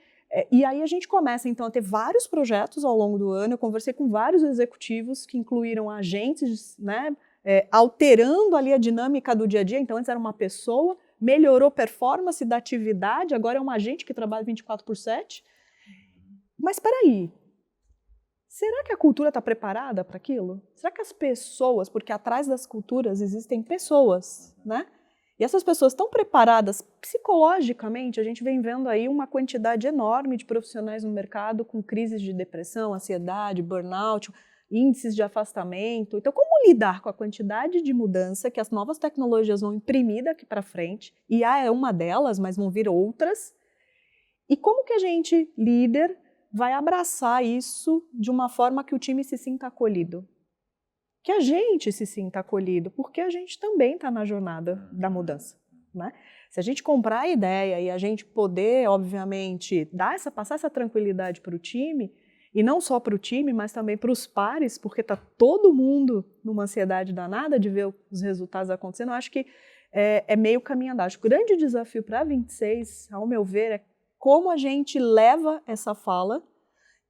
E aí a gente começa, então, a ter vários projetos ao longo do ano. Eu conversei com vários executivos que incluíram agentes, né, alterando ali a dinâmica do dia a dia. Então, antes era uma pessoa melhorou a performance da atividade, agora é um agente que trabalha 24/7. Mas espera aí, será que a cultura está preparada para aquilo? Será que as pessoas, porque atrás das culturas existem pessoas, né? E essas pessoas estão preparadas psicologicamente? A gente vem vendo aí uma quantidade enorme de profissionais no mercado com crises de depressão, ansiedade, burnout, índices de afastamento. Então, como lidar com a quantidade de mudança que as novas tecnologias vão imprimir daqui para frente? IA é uma delas, mas vão vir outras. E como que a gente, líder, vai abraçar isso de uma forma que o time se sinta acolhido? Que a gente se sinta acolhido, porque a gente também está na jornada da mudança, né? Se a gente comprar a ideia e a gente poder, obviamente, passar essa tranquilidade para o time, e não só para o time, mas também para os pares, porque está todo mundo numa ansiedade danada de ver os resultados acontecendo, eu acho que é meio caminho andado. O grande desafio para 26, ao meu ver, é como a gente leva essa fala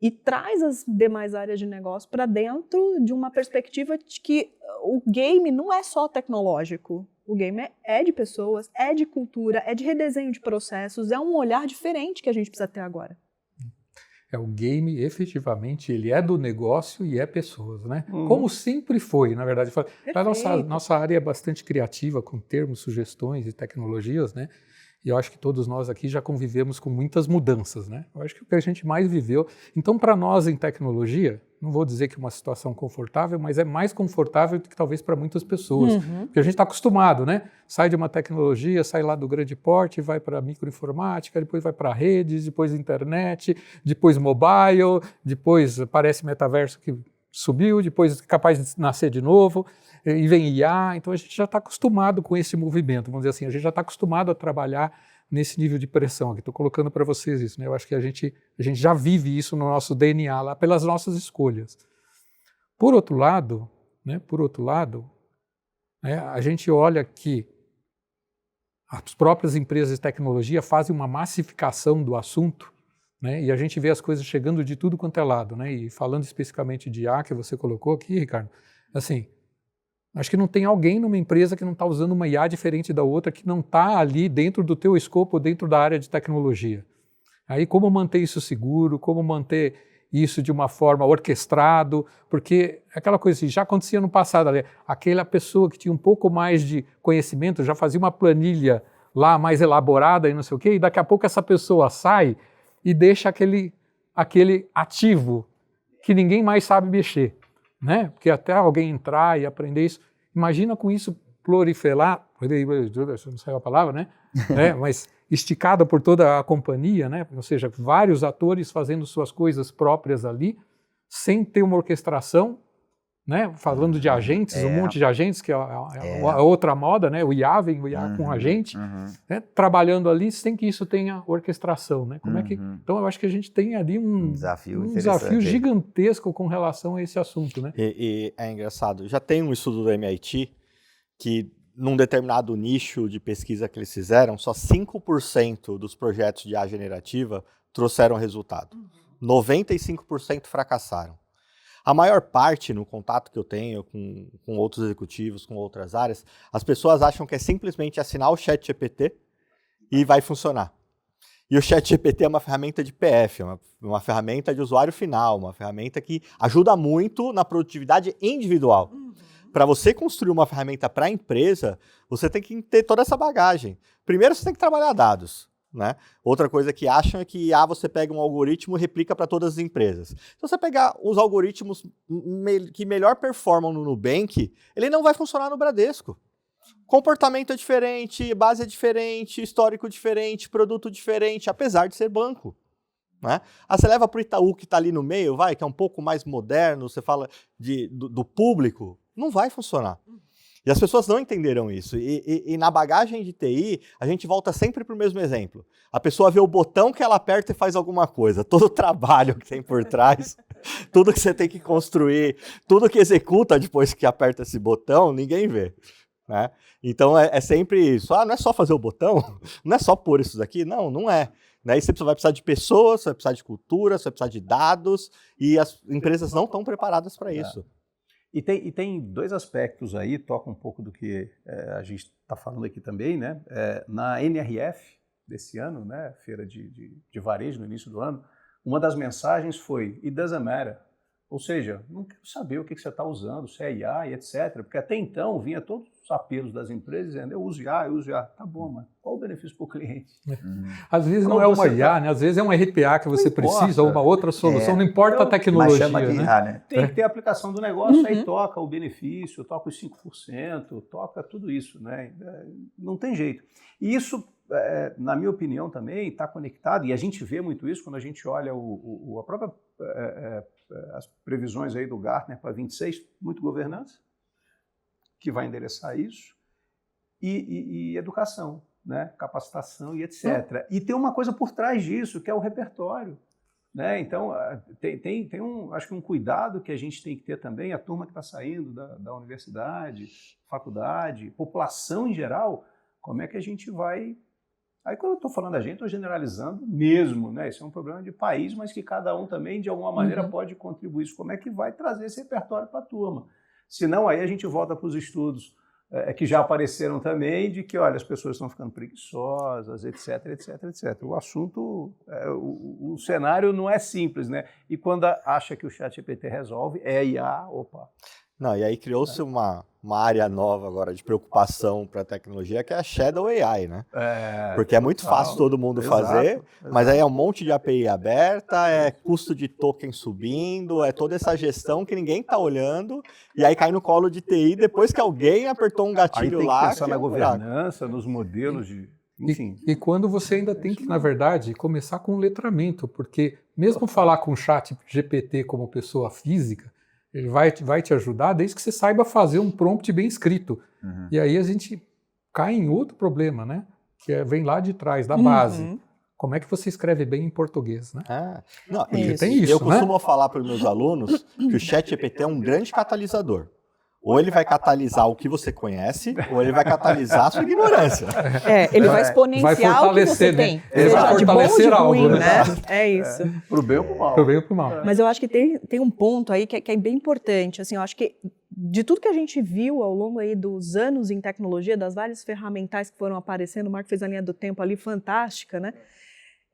e traz as demais áreas de negócio para dentro de uma perspectiva de que o game não é só tecnológico. O game é de pessoas, é de cultura, é de redesenho de processos, é um olhar diferente que a gente precisa ter agora. O game, efetivamente, ele é do negócio e é pessoas, né? Como sempre foi, na verdade. A nossa área é bastante criativa, com termos, sugestões e tecnologias, né? E eu acho que todos nós aqui já convivemos com muitas mudanças, né? Eu acho que o que a gente mais viveu... Então, para nós em tecnologia, não vou dizer que é uma situação confortável, mas é mais confortável do que talvez para muitas pessoas. Porque a gente está acostumado, né? Sai de uma tecnologia, sai lá do grande porte, vai para a microinformática, depois vai para redes, depois internet, depois mobile, depois aparece metaverso que subiu, depois é capaz de nascer de novo, e vem IA, então a gente já está acostumado com esse movimento, vamos dizer assim, a gente já está acostumado a trabalhar nesse nível de pressão aqui. Estou colocando para vocês isso, né? Eu acho que a gente já vive isso no nosso DNA lá pelas nossas escolhas. Por outro lado, né, a gente olha que as próprias empresas de tecnologia fazem uma massificação do assunto, né, e a gente vê as coisas chegando de tudo quanto é lado, né, e falando especificamente de IA que você colocou aqui, Ricardo, assim, acho que não tem alguém numa empresa que não está usando uma IA diferente da outra, que não está ali dentro do teu escopo, dentro da área de tecnologia. Aí como manter isso seguro, como manter isso de uma forma orquestrado, porque aquela coisa assim, já acontecia no passado, aquela pessoa que tinha um pouco mais de conhecimento, já fazia uma planilha lá mais elaborada e não sei o quê, e daqui a pouco essa pessoa sai e deixa aquele ativo que ninguém mais sabe mexer. Né? Porque até alguém entrar e aprender isso, imagina com isso proliferar, não saiu a palavra, né? Mas esticada por toda a companhia, né? Ou seja, vários atores fazendo suas coisas próprias ali, sem ter uma orquestração, né? Falando de agentes, um monte de agentes, que é a outra moda, né? O IA vem o IA com agente, né? Trabalhando ali sem que isso tenha orquestração, né? Como é que... Então eu acho que a gente tem ali um desafio gigantesco com relação a esse assunto, né? E é engraçado, já tem um estudo do MIT que num determinado nicho de pesquisa que eles fizeram, só 5% dos projetos de IA generativa trouxeram resultado. 95% fracassaram. A maior parte, no contato que eu tenho com outros executivos, com outras áreas, as pessoas acham que é simplesmente assinar o ChatGPT e vai funcionar. E o ChatGPT é uma ferramenta de PF, uma ferramenta de usuário final, uma ferramenta que ajuda muito na produtividade individual. Para você construir uma ferramenta para a empresa, você tem que ter toda essa bagagem. Primeiro, você tem que trabalhar dados. Né? Outra coisa que acham é que você pega um algoritmo e replica para todas as empresas. Se você pegar os algoritmos que melhor performam no Nubank, ele não vai funcionar no Bradesco. Comportamento é diferente, base é diferente, histórico diferente, produto diferente, apesar de ser banco. Né? Você leva para o Itaú, que está ali no meio, que é um pouco mais moderno, você fala do público, não vai funcionar. E as pessoas não entenderam isso. E na bagagem de TI, a gente volta sempre para o mesmo exemplo. A pessoa vê o botão que ela aperta e faz alguma coisa. Todo o trabalho que tem por trás, tudo que você tem que construir, tudo que executa depois que aperta esse botão, ninguém vê. Né? Então é sempre isso. Não é só fazer o botão? Não é só pôr isso daqui? Não, não é. Né? E você vai precisar de pessoas, você vai precisar de cultura, você vai precisar de dados, e as empresas não estão preparadas para isso. E tem dois aspectos aí, toca um pouco do que a gente está falando aqui também, né? Na NRF desse ano, né, feira de varejo no início do ano, uma das mensagens foi "It doesn't matter", ou seja, não quero saber o que você está usando, se é IA e etc. Porque até então vinha todos os apelos das empresas dizendo eu uso IA, tá bom, mas qual o benefício para o cliente? Às vezes Como não é uma você IA, né? Às vezes é um RPA que você precisa, ou uma outra solução, não importa a Mas tecnologia. chama de né? IA, né? Tem que ter a aplicação do negócio, aí toca o benefício, toca os 5%, toca tudo isso, né? Não tem jeito. E isso, na minha opinião, também está conectado, e a gente vê muito isso quando a gente olha a própria, as previsões aí do Gartner para 26, muito governança, que vai endereçar isso, e educação, né? Capacitação e etc. E tem uma coisa por trás disso, que é o repertório. Né? Então, acho que um cuidado que a gente tem que ter também, a turma que está saindo da universidade, faculdade, população em geral, como é que a gente vai... Aí quando eu estou falando a gente, estou generalizando mesmo, né? Isso é um problema de país, mas que cada um também, de alguma maneira, pode contribuir. Como é que vai trazer esse repertório para a turma? Senão, aí a gente volta para os estudos que já apareceram também, de que, olha, as pessoas estão ficando preguiçosas, etc, etc, etc. O assunto, o cenário não é simples, né? E quando acha que o ChatGPT resolve, IA, opa. Não, e aí criou-se uma área nova agora de preocupação para a tecnologia, que é a Shadow AI, né? Porque é muito fácil todo mundo fazer, mas aí é um monte de API aberta, é custo de token subindo, é toda essa gestão que ninguém está olhando, e aí cai no colo de TI depois que alguém apertou um gatilho aí lá. Tem que pensar na governança, nos modelos de... Enfim. E quando você ainda tem que, na verdade, começar com um letramento, porque mesmo falar com o chat GPT como pessoa física, ele vai te ajudar desde que você saiba fazer um prompt bem escrito. E aí a gente cai em outro problema, né? Que vem lá de trás, da base. Como é que você escreve bem em português, né? Não, tem isso, eu costumo falar para os meus alunos que o ChatGPT é um grande catalisador. Ou ele vai catalisar o que você conhece, ou ele vai catalisar a sua ignorância. Ele vai exponenciar o que você tem. Ele vai fortalecer algo, né? É isso. Pro bem ou pro mal. Pro bem ou pro mal. Mas eu acho que tem um ponto aí que é bem importante. Assim, eu acho que de tudo que a gente viu ao longo aí dos anos em tecnologia, das várias ferramentais que foram aparecendo, o Marco fez a linha do tempo ali fantástica, né?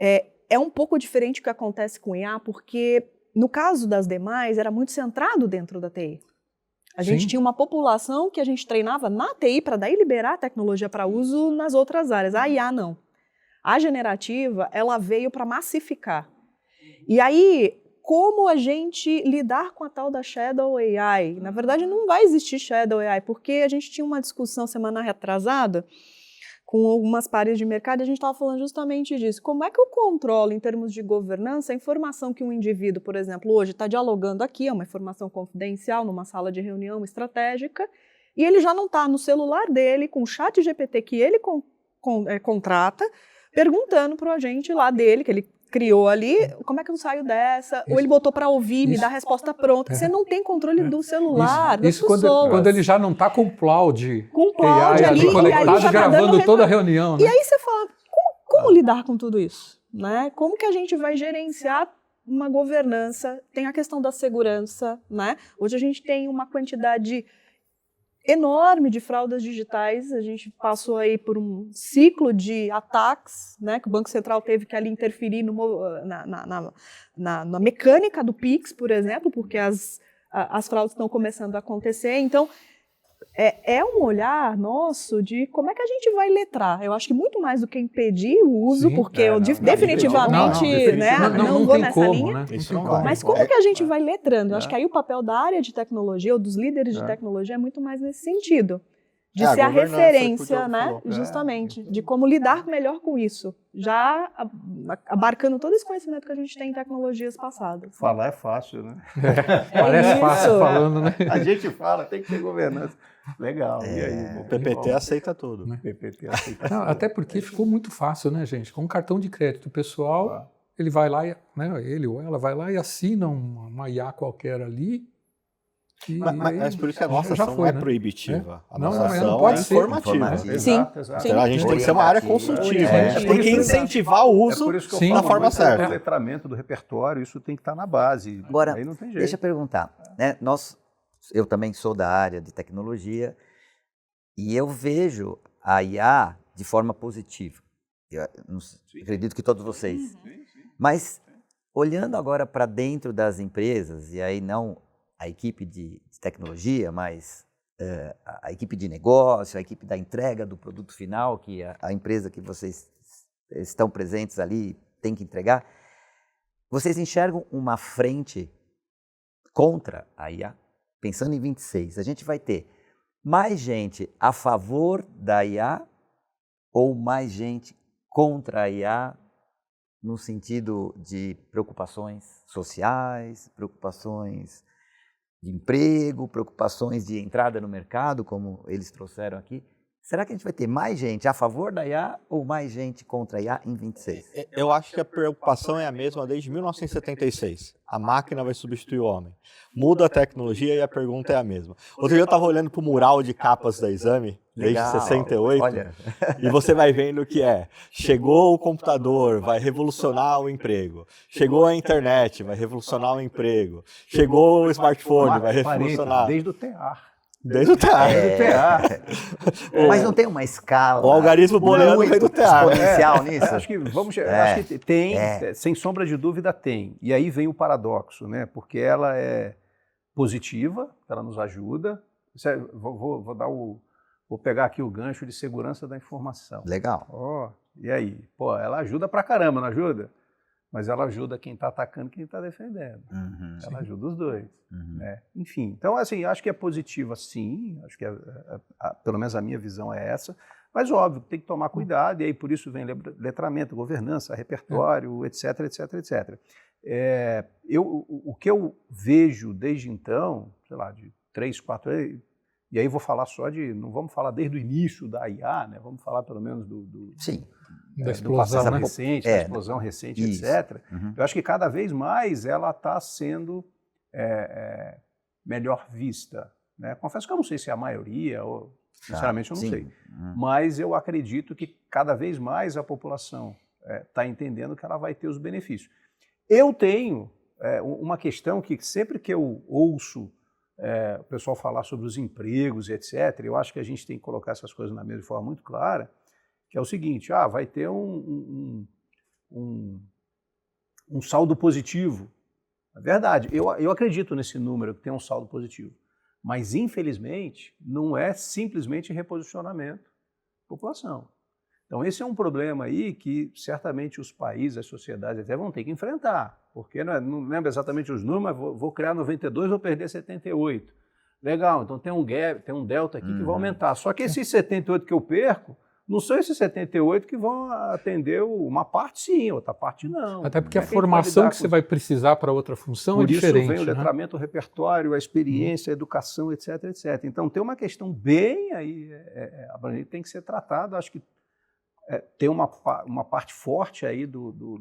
É um pouco diferente o que acontece com IA, porque no caso das demais era muito centrado dentro da TI. A gente tinha uma população que a gente treinava na TI para daí liberar a tecnologia para uso nas outras áreas. A IA não. A generativa, ela veio para massificar. E aí, como a gente lidar com a tal da Shadow AI? Na verdade, não vai existir Shadow AI, porque a gente tinha uma discussão semana retrasada com algumas pares de mercado, e a gente estava falando justamente disso. Como é que eu controlo, em termos de governança, a informação que um indivíduo, por exemplo, hoje está dialogando aqui, é uma informação confidencial, numa sala de reunião estratégica, e ele já não está no celular dele, com o chat GPT que ele contrata, perguntando para o agente lá dele, que ele criou ali, como é que eu saio dessa? Ou ele botou para ouvir, me dá a resposta pronta. Você não tem controle do celular, das pessoas. Quando ele já não está com o cloud, com o cloud AI ali, conectado, já gravando toda a reunião. Né? E aí você fala, como lidar com tudo isso? Né? Como que a gente vai gerenciar uma governança? Tem a questão da segurança. Né? Hoje a gente tem uma quantidade enorme de fraudes digitais, a gente passou aí por um ciclo de ataques, né, que o Banco Central teve que ali interferir na mecânica do Pix, por exemplo, porque as fraudes estão começando a acontecer. Então, é um olhar nosso de como é que a gente vai letrar. Eu acho que muito mais do que impedir o uso, porque eu definitivamente não vou nessa linha. Né? Mas como que a gente vai letrando? Eu acho que aí o papel da área de tecnologia, ou dos líderes de tecnologia, é muito mais nesse sentido. De ser a referência, né? Justamente, de como lidar melhor com isso. Já abarcando todo esse conhecimento que a gente tem em tecnologias passadas. Falar é fácil, né? Parece fácil falando, né? A gente fala, tem que ter governança. Legal. E aí? O PPT aceita tudo. Né? PPT aceita tudo. Até porque ficou muito fácil, né, gente? Com um cartão de crédito pessoal, ele vai lá, né, ele ou ela vai lá e assina uma IA qualquer ali. Mas por isso que a nossa ação não é proibitiva. A nossa não ação pode é ser informativa. Sim. Então a gente tem que ser uma área consultiva. A gente tem que incentivar o uso da forma certa. O letramento do repertório, isso tem que estar na base. Agora, aí não tem jeito. deixa eu perguntar. Né? Nós eu também sou da área de tecnologia e eu vejo a IA de forma positiva. Eu acredito que todos vocês. Mas olhando agora para dentro das empresas, e aí não a equipe de tecnologia, mas a equipe de negócio, a equipe da entrega do produto final, que a empresa que vocês estão presentes ali tem que entregar, vocês enxergam uma frente contra a IA? Pensando em 26, a gente vai ter mais gente a favor da IA ou mais gente contra a IA no sentido de preocupações sociais, preocupações de emprego, preocupações de entrada no mercado, como eles trouxeram aqui? Será que a gente vai ter mais gente a favor da IA ou mais gente contra a IA em 26? Eu acho que a preocupação é a mesma desde 1976. A máquina vai substituir o homem. Muda a tecnologia e a pergunta é a mesma. Outro dia eu estava olhando para o mural de capas da Exame, desde Legal. 68, Olha. e você vai vendo que chegou o computador, vai revolucionar o emprego. Chegou a internet, vai revolucionar o emprego. Chegou o smartphone, vai revolucionar. Desde o TEAR. Desde o TEAR. Mas não tem uma escala. O algarismo booleano vem do TEAR. Exponencial nisso? Acho que tem, sem sombra de dúvida tem. E aí vem o paradoxo, né? Porque ela é positiva, ela nos ajuda. Vou pegar aqui o gancho de segurança da informação. Legal. E aí? Pô, ela ajuda pra caramba, não ajuda? Mas ela ajuda quem está atacando e quem está defendendo. Ela ajuda os dois. Né? Enfim, então, assim, acho que é positiva, sim. Acho que, pelo menos a minha visão é essa. Mas, óbvio, tem que tomar cuidado. E aí, por isso, vem letramento, governança, repertório, etc, etc, etc. O que eu vejo desde então, sei lá, de 3, 4 anos, e aí vou falar não vamos falar desde o início da IA, né? Vamos falar pelo menos Sim. Da explosão, passado né? recente, da explosão recente, Isso. etc. Eu acho que cada vez mais ela está sendo melhor vista. Né? Confesso que eu não sei se é a maioria, ou sinceramente eu não sei. Mas eu acredito que cada vez mais a população está entendendo que ela vai ter os benefícios. Eu tenho uma questão que sempre que eu ouço o pessoal falar sobre os empregos, etc., eu acho que a gente tem que colocar essas coisas na mesa de forma muito clara, que é o seguinte, vai ter um saldo positivo. É verdade, eu acredito nesse número que tem um saldo positivo, mas infelizmente não é simplesmente reposicionamento da população. Então esse é um problema aí que certamente os países, as sociedades até vão ter que enfrentar, porque não lembro exatamente os números, mas vou criar 92, vou perder 78. Legal, então tem um gap, tem um delta aqui que vai aumentar. Só que esses 78 que eu perco, não são esses 78 que vão atender uma parte sim, outra parte não. Até porque a formação que você vai precisar para outra função é diferente. Por isso vem o letramento, o repertório, a experiência, a educação, etc, etc. Então tem uma questão bem aí, abrangente, tem que ser tratada, acho que tem uma parte forte aí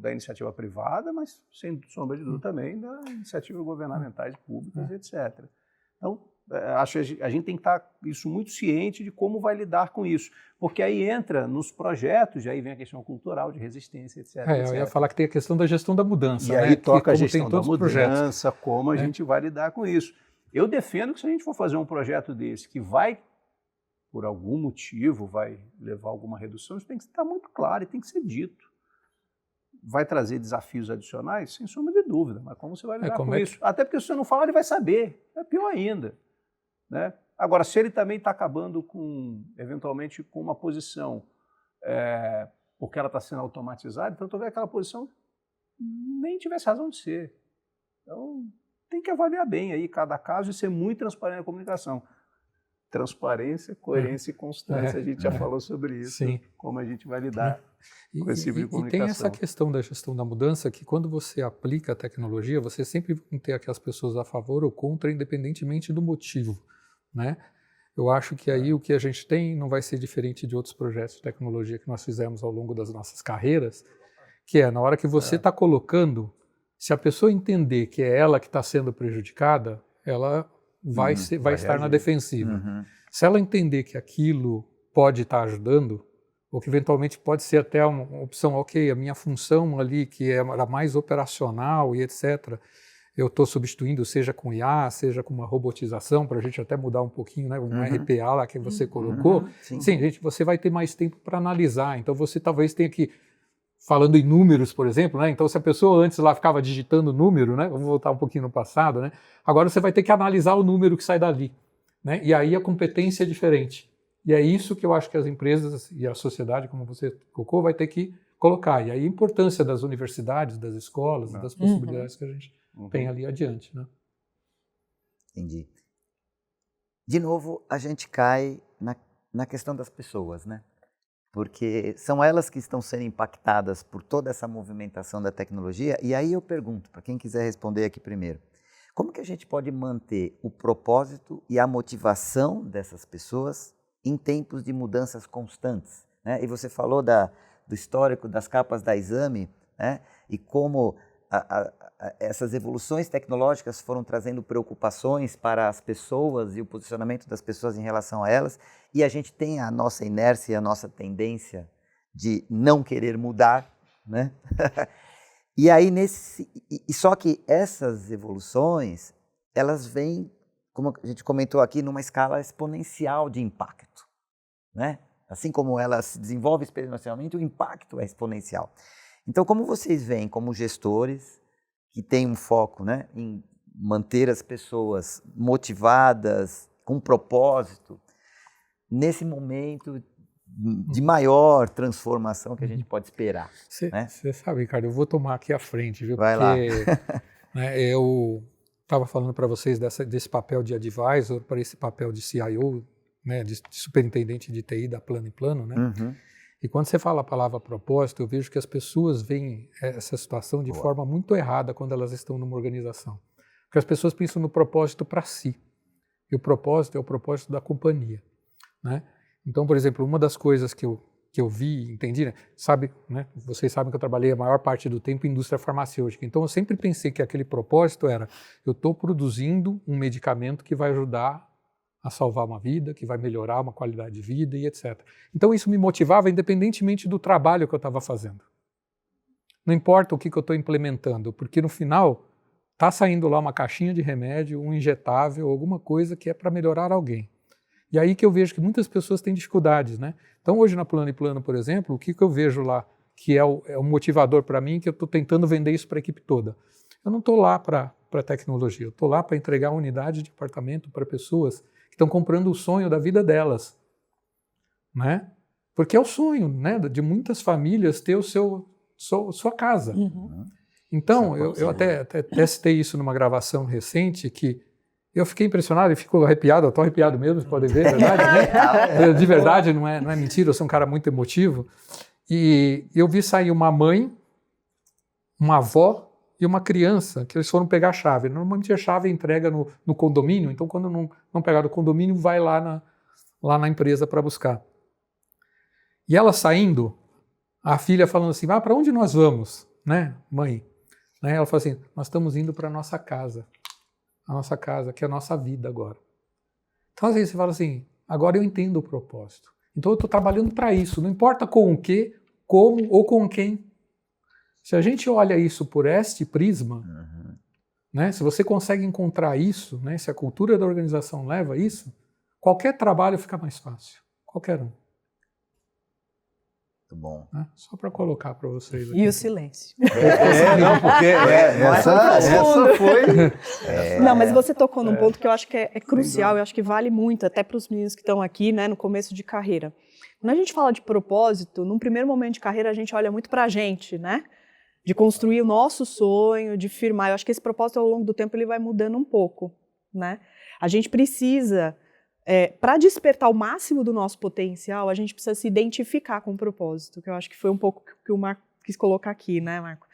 da iniciativa privada, mas sem sombra de dúvida também da iniciativa governamentais públicas, etc. Então, acho que a gente tem que estar isso muito ciente de como vai lidar com isso, porque aí entra nos projetos, e aí vem a questão cultural, de resistência, etc. Eu ia falar que tem a questão da gestão da mudança. E aí toca a gestão da mudança, projetos, como a gente vai lidar com isso. Eu defendo que se a gente for fazer um projeto desse que vai, por algum motivo, vai levar a alguma redução, isso tem que estar muito claro e tem que ser dito. Vai trazer desafios adicionais? Sem sombra de dúvida, mas como você vai lidar com isso? Até porque se você não falar, ele vai saber. É pior ainda. Né? Agora, se ele também está acabando eventualmente com uma posição, porque ela está sendo automatizada, então talvez aquela posição nem tivesse razão de ser. Então, tem que avaliar bem aí cada caso e ser muito transparente na comunicação. Transparência, coerência e constância, a gente já falou sobre isso, sim. Como a gente vai lidar com esse tipo de comunicação. E tem essa questão da gestão da mudança, que quando você aplica a tecnologia, você sempre vai ter aquelas pessoas a favor ou contra, independentemente do motivo. Né? Eu acho que aí o que a gente tem não vai ser diferente de outros projetos de tecnologia que nós fizemos ao longo das nossas carreiras, que na hora que você está colocando, se a pessoa entender que é ela que está sendo prejudicada, ela vai estar na defensiva. Se ela entender que aquilo pode estar ajudando, ou que eventualmente pode ser até uma opção, ok, a minha função ali, que era mais operacional e etc., eu estou substituindo, seja com IA, seja com uma robotização, para a gente até mudar um pouquinho, né, um RPA lá que você colocou. Sim. Sim, gente, você vai ter mais tempo para analisar. Então você talvez tenha que, falando em números, por exemplo, né, então se a pessoa antes lá ficava digitando número, né, vamos voltar um pouquinho no passado, né, agora você vai ter que analisar o número que sai dali, né, e aí a competência é diferente. E é isso que eu acho que as empresas e a sociedade, como você colocou, vai ter que colocar. E aí a importância das universidades, das escolas, das possibilidades que a gente tem ali adiante, né? Entendi. De novo, a gente cai na questão das pessoas, né? Porque são elas que estão sendo impactadas por toda essa movimentação da tecnologia. E aí eu pergunto, para quem quiser responder aqui primeiro, como que a gente pode manter o propósito e a motivação dessas pessoas em tempos de mudanças constantes, né? E você falou do histórico das capas da Exame, né? E como essas evoluções tecnológicas foram trazendo preocupações para as pessoas e o posicionamento das pessoas em relação a elas, e a gente tem a nossa inércia e a nossa tendência de não querer mudar, né? E aí só que essas evoluções, elas vêm, como a gente comentou aqui, numa escala exponencial de impacto, né? Assim como ela se desenvolve exponencialmente, o impacto é exponencial. Então, como vocês veem como gestores que têm um foco, né, em manter as pessoas motivadas, com propósito, nesse momento de maior transformação que a gente pode esperar? Você sabe, Ricardo, eu vou tomar aqui a frente, viu? Vai lá. Né, eu estava falando para vocês desse papel de advisor para esse papel de CIO, né, de superintendente de TI da Plano e Plano, né? E quando você fala a palavra propósito, eu vejo que as pessoas veem essa situação de forma muito errada quando elas estão numa organização. Porque as pessoas pensam no propósito para si. E o propósito é o propósito da companhia, né? Então, por exemplo, uma das coisas que eu vi, entendi, né? Vocês sabem que eu trabalhei a maior parte do tempo em indústria farmacêutica. Então, eu sempre pensei que aquele propósito era: eu estou produzindo um medicamento que vai ajudar a salvar uma vida, que vai melhorar uma qualidade de vida e etc. Então isso me motivava independentemente do trabalho que eu estava fazendo. Não importa o que eu estou implementando, porque no final está saindo lá uma caixinha de remédio, um injetável, alguma coisa que é para melhorar alguém. E aí que eu vejo que muitas pessoas têm dificuldades, né? Então hoje na Plano e Plano, por exemplo, o que eu vejo lá que é o motivador para mim, que eu estou tentando vender isso para a equipe toda. Eu não estou lá para tecnologia, eu estou lá para entregar unidade de apartamento para pessoas que estão comprando o sonho da vida delas, né? Porque é o sonho, né, de muitas famílias ter sua casa. Então, eu até citei isso numa gravação recente, que eu fiquei impressionado e fico arrepiado, eu estou arrepiado mesmo, vocês podem ver, é verdade, né? De verdade, não é mentira, eu sou um cara muito emotivo. E eu vi sair uma mãe, uma avó e uma criança, que eles foram pegar a chave. Normalmente a chave é entrega no condomínio, então quando não pegar no condomínio, vai lá na empresa para buscar. E ela saindo, a filha falando assim: para onde nós vamos, né, mãe? Né, ela fala assim: nós estamos indo para a nossa casa, que é a nossa vida agora. Então às vezes você fala assim: agora eu entendo o propósito. Então eu estou trabalhando para isso, não importa com o que, como ou com quem. Se a gente olha isso por este prisma, né, se você consegue encontrar isso, né, se a cultura da organização leva a isso, qualquer trabalho fica mais fácil. Qualquer um. Muito bom. Né? Só para colocar para vocês aqui. E o silêncio. Porque essa foi... Não, mas você tocou num ponto que eu acho que é crucial, eu acho que vale muito, até para os meninos que estão aqui, né, no começo de carreira. Quando a gente fala de propósito, num primeiro momento de carreira, a gente olha muito para a gente, né? De construir o nosso sonho, de firmar. Eu acho que esse propósito, ao longo do tempo, ele vai mudando um pouco, né? A gente precisa, para despertar o máximo do nosso potencial, a gente precisa se identificar com o propósito, que eu acho que foi um pouco que o Marco quis colocar aqui, né, Marco?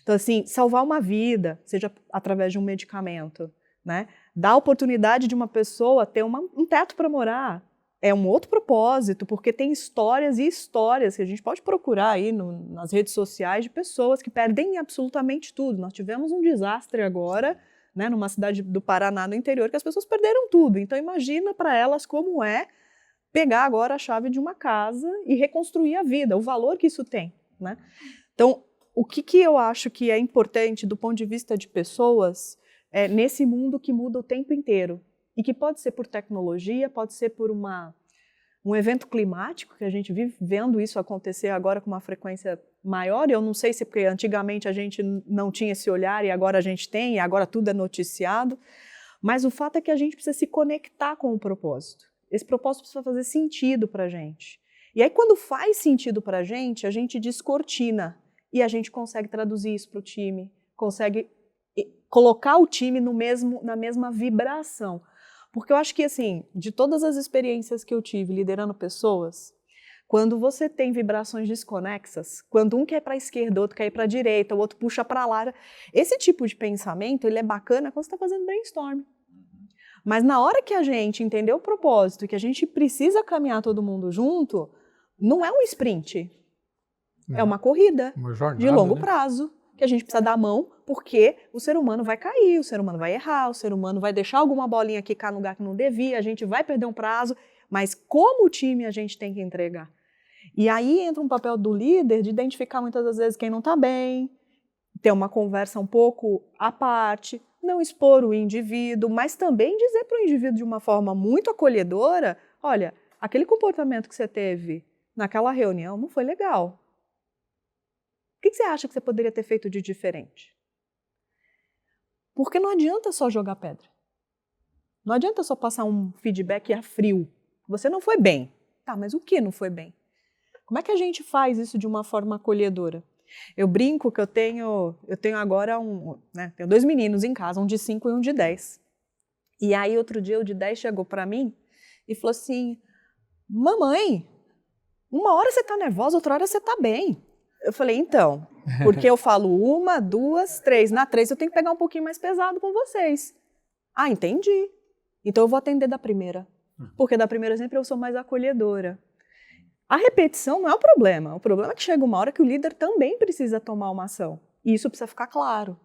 Então, assim, salvar uma vida, seja através de um medicamento, né? Dar a oportunidade de uma pessoa ter um teto para morar, é um outro propósito, porque tem histórias e histórias que a gente pode procurar aí nas redes sociais de pessoas que perdem absolutamente tudo. Nós tivemos um desastre agora, né, numa cidade do Paraná, no interior, que as pessoas perderam tudo. Então imagina para elas como é pegar agora a chave de uma casa e reconstruir a vida, o valor que isso tem, né? Então, o que eu acho que é importante do ponto de vista de pessoas, nesse mundo que muda o tempo inteiro. E que pode ser por tecnologia, pode ser por um evento climático, que a gente vive vendo isso acontecer agora com uma frequência maior. Eu não sei se porque antigamente a gente não tinha esse olhar e agora a gente tem, e agora tudo é noticiado. Mas o fato é que a gente precisa se conectar com o propósito. Esse propósito precisa fazer sentido para a gente. E aí, quando faz sentido para a gente descortina e a gente consegue traduzir isso para o time, consegue colocar o time na mesma vibração. Porque eu acho que, assim, de todas as experiências que eu tive liderando pessoas, quando você tem vibrações desconexas, quando um quer ir para a esquerda, o outro quer ir para a direita, o outro puxa para lá, esse tipo de pensamento ele é bacana quando você está fazendo brainstorm. Mas na hora que a gente entendeu o propósito, que a gente precisa caminhar todo mundo junto, não é um sprint, é uma corrida jornada, de longo né? prazo, que a gente precisa dar a mão, porque o ser humano vai cair, o ser humano vai errar, o ser humano vai deixar alguma bolinha quicar no lugar que não devia, a gente vai perder um prazo, mas como time a gente tem que entregar. E aí entra um papel do líder de identificar muitas das vezes quem não está bem, ter uma conversa um pouco à parte, não expor o indivíduo, mas também dizer para o indivíduo de uma forma muito acolhedora, olha, aquele comportamento que você teve naquela reunião não foi legal. O que você acha que você poderia ter feito de diferente? Porque não adianta só jogar pedra. Não adianta só passar um feedback a frio. Você não foi bem. Tá, mas o que não foi bem? Como é que a gente faz isso de uma forma acolhedora? Eu brinco que eu tenho agora tenho 2 meninos em casa, um de 5 e um de 10. E aí outro dia o de 10 chegou para mim e falou assim, mamãe, uma hora você tá nervosa, outra hora você tá bem. Eu falei, então, porque eu falo 1, 2, 3. Na 3 eu tenho que pegar um pouquinho mais pesado com vocês. Ah, entendi. Então eu vou atender da primeira. Porque da primeira sempre eu sou mais acolhedora. A repetição não é o problema é que chega uma hora que o líder também precisa tomar uma ação. E isso precisa ficar claro,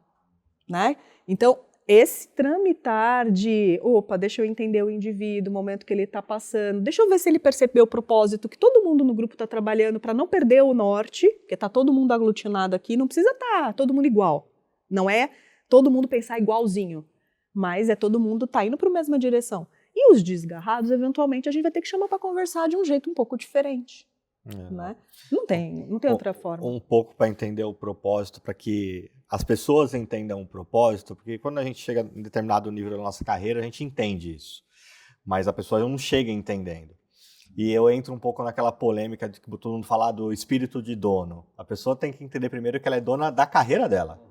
né? Então, esse tramitar de, deixa eu entender o indivíduo, o momento que ele está passando, deixa eu ver se ele percebeu o propósito que todo mundo no grupo está trabalhando para não perder o norte, porque está todo mundo aglutinado aqui, não precisa estar todo mundo igual. Não é todo mundo pensar igualzinho, mas é todo mundo tá indo para a mesma direção. E os desgarrados, eventualmente, a gente vai ter que chamar para conversar de um jeito um pouco diferente. Né? Não tem outra forma. Um pouco para entender o propósito, para que as pessoas entendam o propósito, porque quando a gente chega em determinado nível da nossa carreira, a gente entende isso. Mas a pessoa não chega entendendo. E eu entro um pouco naquela polêmica de que todo mundo fala do espírito de dono. A pessoa tem que entender primeiro que ela é dona da carreira dela.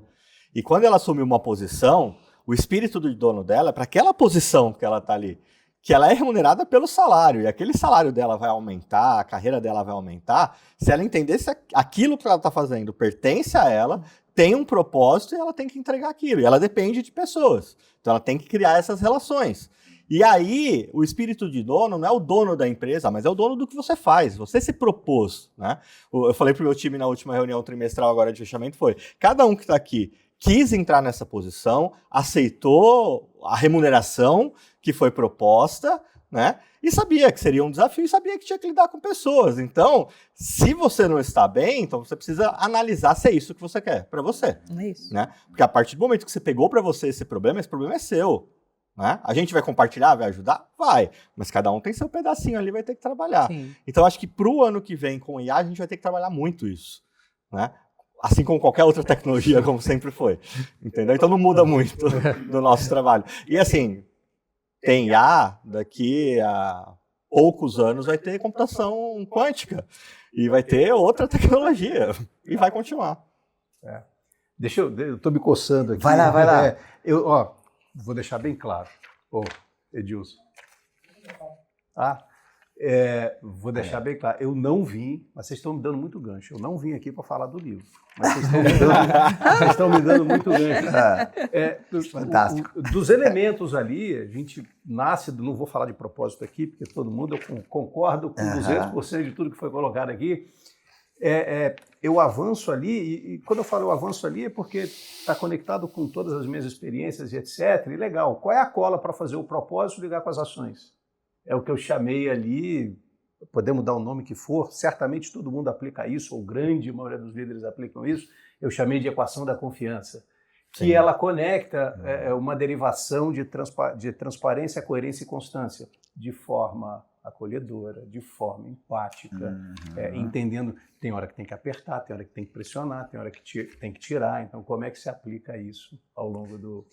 E quando ela assume uma posição, o espírito do dono dela é para aquela posição que ela está ali, que ela é remunerada pelo salário, e aquele salário dela vai aumentar, a carreira dela vai aumentar, se ela entender se aquilo que ela está fazendo pertence a ela, tem um propósito e ela tem que entregar aquilo, e ela depende de pessoas, então ela tem que criar essas relações. E aí, o espírito de dono não é o dono da empresa, mas é o dono do que você faz, você se propôs, né? Eu falei pro meu time na última reunião trimestral agora de fechamento, cada um que está aqui quis entrar nessa posição, aceitou a remuneração que foi proposta, né? E sabia que seria um desafio e sabia que tinha que lidar com pessoas. Então, se você não está bem, então você precisa analisar se é isso que você quer para você. É isso. Né? Porque a partir do momento que você pegou para você esse problema é seu. Né? A gente vai compartilhar, vai ajudar? Vai. Mas cada um tem seu pedacinho ali, vai ter que trabalhar. Sim. Então, acho que para o ano que vem com o IA, a gente vai ter que trabalhar muito isso. Né? Assim como qualquer outra tecnologia, como sempre foi. Entendeu? Então não muda muito do nosso trabalho. E assim, tem IA, daqui a poucos anos vai ter computação quântica. E vai ter outra tecnologia. E vai continuar. Eu estou me coçando aqui. Vai lá. Vou deixar bem claro. Edilson. Vou deixar bem claro, eu não vim, mas vocês estão me dando muito gancho. Eu não vim aqui para falar do livro, mas vocês estão me dando muito gancho. Fantástico. Dos elementos ali, a gente nasce, não vou falar de propósito aqui, porque todo mundo, eu concordo com 200% de tudo que foi colocado aqui. Eu avanço ali, e quando eu falo eu avanço ali é porque está conectado com todas as minhas experiências e etc. E legal, qual é a cola para fazer o propósito ligar com as ações? É o que eu chamei ali, podemos dar o nome que for, certamente todo mundo aplica isso, ou grande maioria dos líderes aplicam isso, eu chamei de equação da confiança. que ela conecta uma derivação de transparência, coerência e constância de forma acolhedora, de forma empática, entendendo tem hora que tem que apertar, tem hora que tem que pressionar, tem hora que tem que tirar. Então, como é que se aplica isso ao longo do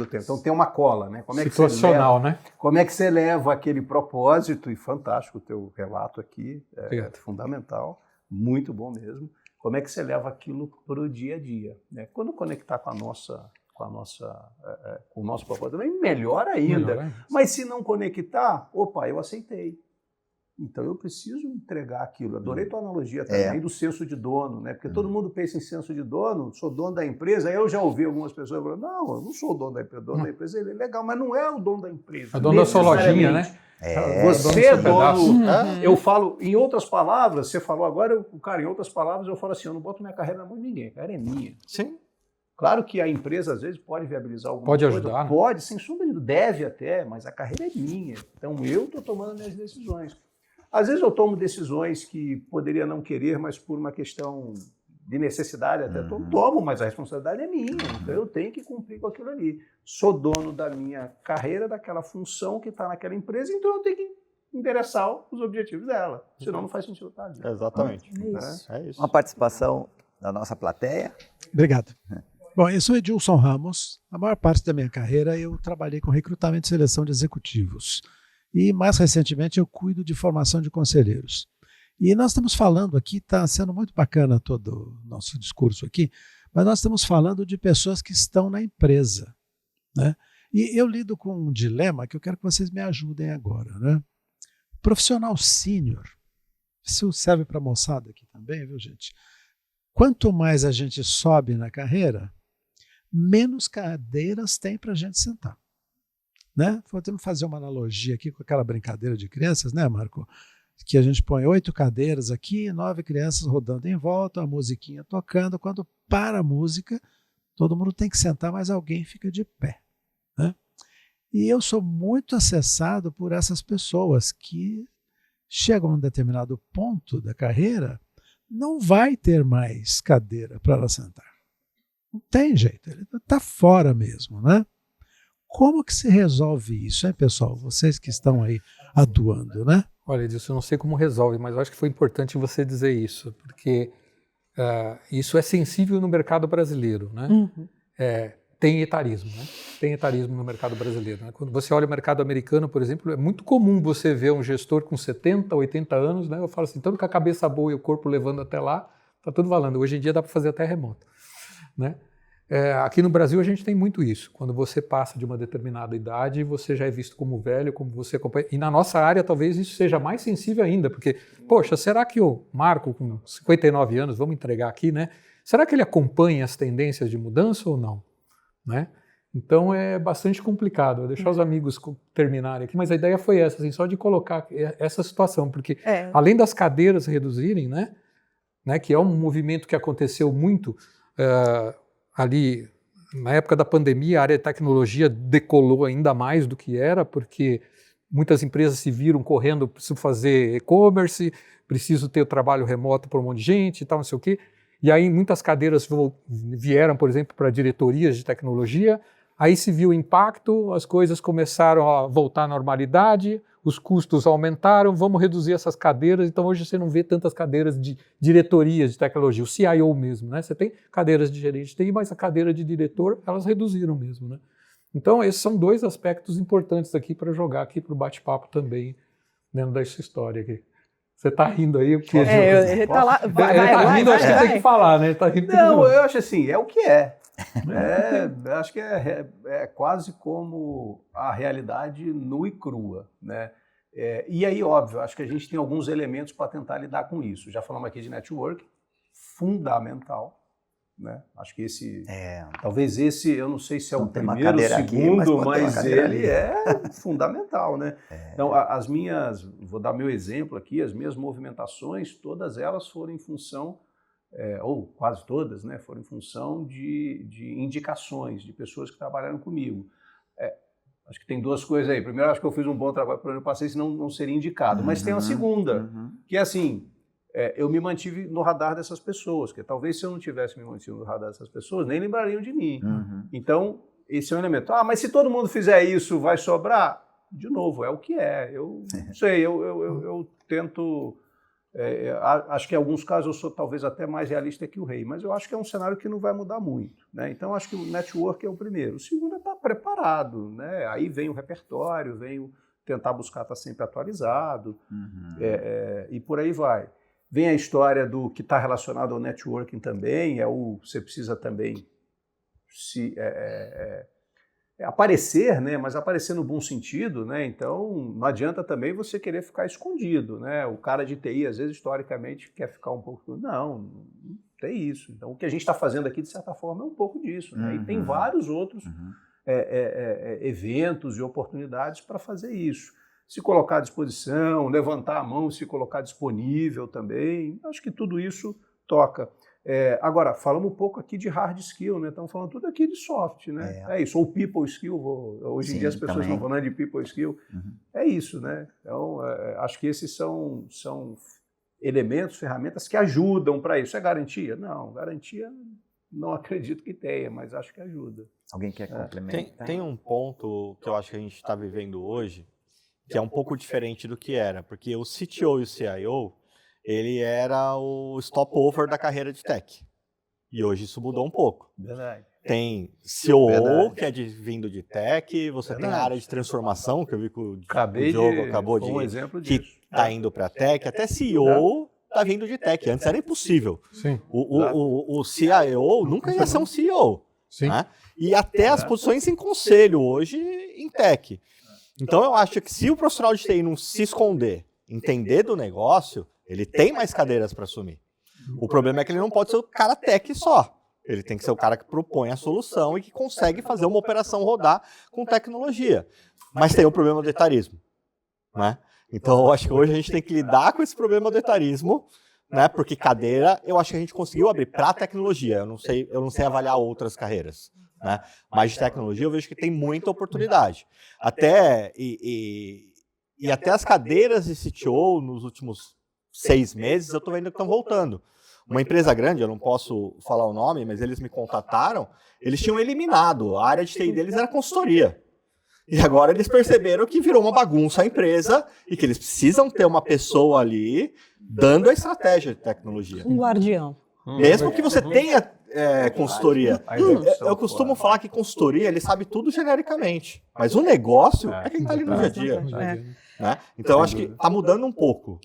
tempo? Então, tem uma cola, né? Como é que situacional, né? Como é que você leva aquele propósito, e fantástico o teu relato aqui, é fundamental, muito bom mesmo. Como é que você leva aquilo para o dia a dia, né? Quando conectar com o nosso propósito, também melhor ainda. Mas se não conectar, opa, eu aceitei. Então eu preciso entregar aquilo. Adorei tua analogia também do senso de dono, né? Porque todo mundo pensa em senso de dono, sou dono da empresa. Aí eu já ouvi algumas pessoas falando, não, eu não sou o dono da empresa. O dono da empresa ele é legal, mas não é o dono da empresa. É o dono da sua lojinha, né? Você é dono. Eu falo, em outras palavras, você falou agora, cara, em outras palavras eu falo assim, eu não boto minha carreira na mão de ninguém, a carreira é minha. Sim. Claro que a empresa, às vezes, pode viabilizar alguma coisa. Pode ajudar. Pode, sem sombra de dúvida, deve até, mas a carreira é minha. Então, eu estou tomando minhas decisões. Às vezes, eu tomo decisões que poderia não querer, mas por uma questão de necessidade até tomo, mas a responsabilidade é minha. Então, eu tenho que cumprir com aquilo ali. Sou dono da minha carreira, daquela função que está naquela empresa, então eu tenho que endereçar os objetivos dela. Senão, não faz sentido estar ali. Exatamente. É isso. Uma participação da nossa plateia. Obrigado. Bom, eu sou Edilson Ramos. A maior parte da minha carreira eu trabalhei com recrutamento e seleção de executivos. E mais recentemente eu cuido de formação de conselheiros. E nós estamos falando aqui, está sendo muito bacana todo o nosso discurso aqui, mas nós estamos falando de pessoas que estão na empresa, né? E eu lido com um dilema que eu quero que vocês me ajudem agora, né? Profissional sênior, isso serve para a moçada aqui também, viu, gente? Quanto mais a gente sobe na carreira, menos cadeiras tem para a gente sentar, né? Podemos fazer uma analogia aqui com aquela brincadeira de crianças, né, Marco? Que a gente põe 8 cadeiras aqui, 9 crianças rodando em volta, a musiquinha tocando. Quando para a música, todo mundo tem que sentar, mas alguém fica de pé, né? E eu sou muito acessado por essas pessoas que chegam a um determinado ponto da carreira, não vai ter mais cadeira para ela sentar. Não tem jeito, ele está fora mesmo, né? Como que se resolve isso, hein, pessoal? Vocês que estão aí atuando, né? Olha, Edilson, eu não sei como resolve, mas eu acho que foi importante você dizer isso, porque isso é sensível no mercado brasileiro, né? Tem etarismo, né? Tem etarismo no mercado brasileiro, né? Quando você olha o mercado americano, por exemplo, é muito comum você ver um gestor com 70, 80 anos, né? Eu falo assim, tanto com a cabeça boa e o corpo levando até lá, tá tudo valendo. Hoje em dia dá para fazer até remoto, né? Aqui no Brasil a gente tem muito isso. Quando você passa de uma determinada idade, você já é visto como velho, como você acompanha. E na nossa área talvez isso seja mais sensível ainda, porque, poxa, será que o Marco, com 59 anos, vamos entregar aqui, né? Será que ele acompanha as tendências de mudança ou não? Né? Então é bastante complicado. Vou deixar os amigos terminarem aqui, mas a ideia foi essa, assim, só de colocar essa situação, porque além das cadeiras reduzirem, né, que é um movimento que aconteceu muito ali na época da pandemia, a área de tecnologia decolou ainda mais do que era, porque muitas empresas se viram correndo, preciso fazer e-commerce, preciso ter o trabalho remoto para um monte de gente e tal, não sei o quê. E aí muitas cadeiras vieram, por exemplo, para diretorias de tecnologia, aí se viu o impacto, as coisas começaram a voltar à normalidade, os custos aumentaram, vamos reduzir essas cadeiras, então hoje você não vê tantas cadeiras de diretorias de tecnologia, o CIO mesmo, né? Você tem cadeiras de gerente de TI, mas a cadeira de diretor, elas reduziram mesmo, né? Então esses são dois aspectos importantes aqui para jogar aqui para o bate-papo também, dentro dessa história aqui. Você está rindo aí? Porque ele está lá. Está rindo, acho que tem que falar, né? Tá rindo, não, eu acho assim, é o que é. Acho que é quase como a realidade nua e crua, né? E aí, óbvio, acho que a gente tem alguns elementos para tentar lidar com isso. Já falamos aqui de network, fundamental, né? Acho que talvez esse, eu não sei se é o primeiro, o segundo, mas ele é fundamental, né? Então, vou dar meu exemplo aqui, as minhas movimentações, todas elas foram em função, ou quase todas, né, foram em função de indicações de pessoas que trabalharam comigo. Acho que tem duas coisas aí. Primeiro, acho que eu fiz um bom trabalho para onde eu passei, senão não seria indicado. Mas tem uma segunda, que é assim, eu me mantive no radar dessas pessoas, que talvez se eu não tivesse me mantido no radar dessas pessoas, nem lembrariam de mim. Então, esse é um elemento. Mas se todo mundo fizer isso, vai sobrar? De novo, é o que é. Eu não sei, eu tento... acho que em alguns casos eu sou talvez até mais realista que o Rei, mas eu acho que é um cenário que não vai mudar muito, né? Então, acho que o network é o primeiro. O segundo é estar preparado, né? Aí vem o repertório, vem o tentar buscar estar sempre atualizado, e por aí vai. Vem a história do que está relacionado ao networking também, você precisa também aparecer, né? Mas aparecer no bom sentido, né? Então não adianta também você querer ficar escondido, né? O cara de TI, às vezes, historicamente, quer ficar um pouco... Não tem isso. Então o que a gente está fazendo aqui, de certa forma, é um pouco disso, né? E tem vários outros eventos e oportunidades para fazer isso. Se colocar à disposição, levantar a mão, se colocar disponível também, acho que tudo isso toca. Agora, falamos um pouco aqui de hard skill, né? Estamos falando tudo aqui de soft, né? É isso, ou people skill, hoje em dia as pessoas estão falando de people skill, é isso, né? Então, acho que esses são elementos, ferramentas que ajudam para isso. É garantia? Não, garantia não acredito que tenha, mas acho que ajuda. Alguém quer complementar? Tem um ponto que eu acho que a gente está vivendo hoje, que é um pouco diferente do que era, porque o CTO e o CIO, ele era o stopover da carreira de tech. E hoje isso mudou um pouco. Verdade. Tem COO, que é vindo de tech, você tem a área de transformação, que eu vi que o Diogo acabou de... um exemplo que disso. está indo para tech, até CEO está vindo de tech. Antes era impossível. Sim. O CIO nunca ia ser um CEO. Sim. Né? E até as posições em conselho hoje em tech. Então eu acho que se o profissional de TI não se esconder, entender do negócio, ele tem mais cadeiras para assumir. O problema é que ele não pode ser o cara tech só. Ele tem que ser o cara que propõe a solução e que consegue fazer uma operação rodar com tecnologia. Mas tem o problema do etarismo, né? Então eu acho que hoje a gente tem que lidar com esse problema do etarismo, né? Porque cadeira, eu acho que a gente conseguiu abrir para tecnologia. Eu não sei avaliar outras carreiras, né? Mas de tecnologia eu vejo que tem muita oportunidade. Até as cadeiras de CTO nos últimos 6 meses eu estou vendo que estão voltando. Uma empresa grande, eu não posso falar o nome, mas eles me contataram, eles tinham eliminado, a área de TI deles era consultoria. E agora eles perceberam que virou uma bagunça a empresa e que eles precisam ter uma pessoa ali dando a estratégia de tecnologia. Um guardião. Mesmo que você tenha consultoria. Eu costumo falar que consultoria, ele sabe tudo genericamente, mas o negócio é quem está ali no dia a dia. Né? Então, eu acho que está mudando um pouco.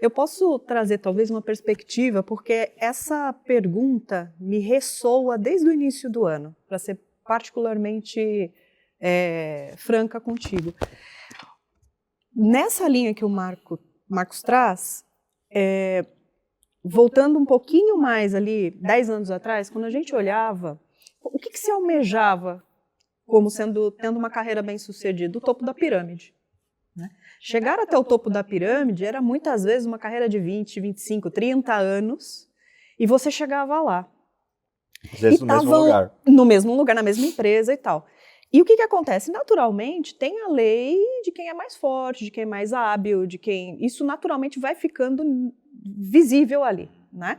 Eu posso trazer talvez uma perspectiva, porque essa pergunta me ressoa desde o início do ano, para ser particularmente franca contigo. Nessa linha que o Marcos traz, voltando um pouquinho mais ali, 10 anos atrás, quando a gente olhava, o que se almejava como tendo uma carreira bem-sucedida? O topo da pirâmide. Né? Chegar até o topo da pirâmide era muitas vezes uma carreira de 20, 25, 30 anos, e você chegava lá. Às vezes no mesmo lugar. No mesmo lugar, na mesma empresa e tal. E o que acontece? Naturalmente, tem a lei de quem é mais forte, de quem é mais hábil, de quem... Isso naturalmente vai ficando visível ali, né?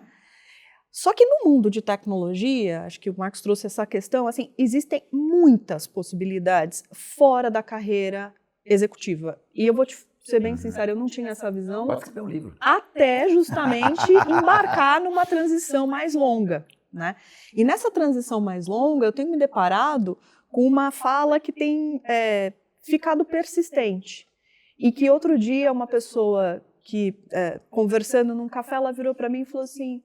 Só que no mundo de tecnologia, acho que o Marcos trouxe essa questão, assim, existem muitas possibilidades fora da carreira executiva. E eu vou te ser bem sincera, eu não tinha essa visão. Pode escrever um livro. Até justamente embarcar numa transição mais longa, né? E nessa transição mais longa, eu tenho me deparado com uma fala que tem ficado persistente. E que outro dia uma pessoa que, conversando num café, ela virou para mim e falou assim: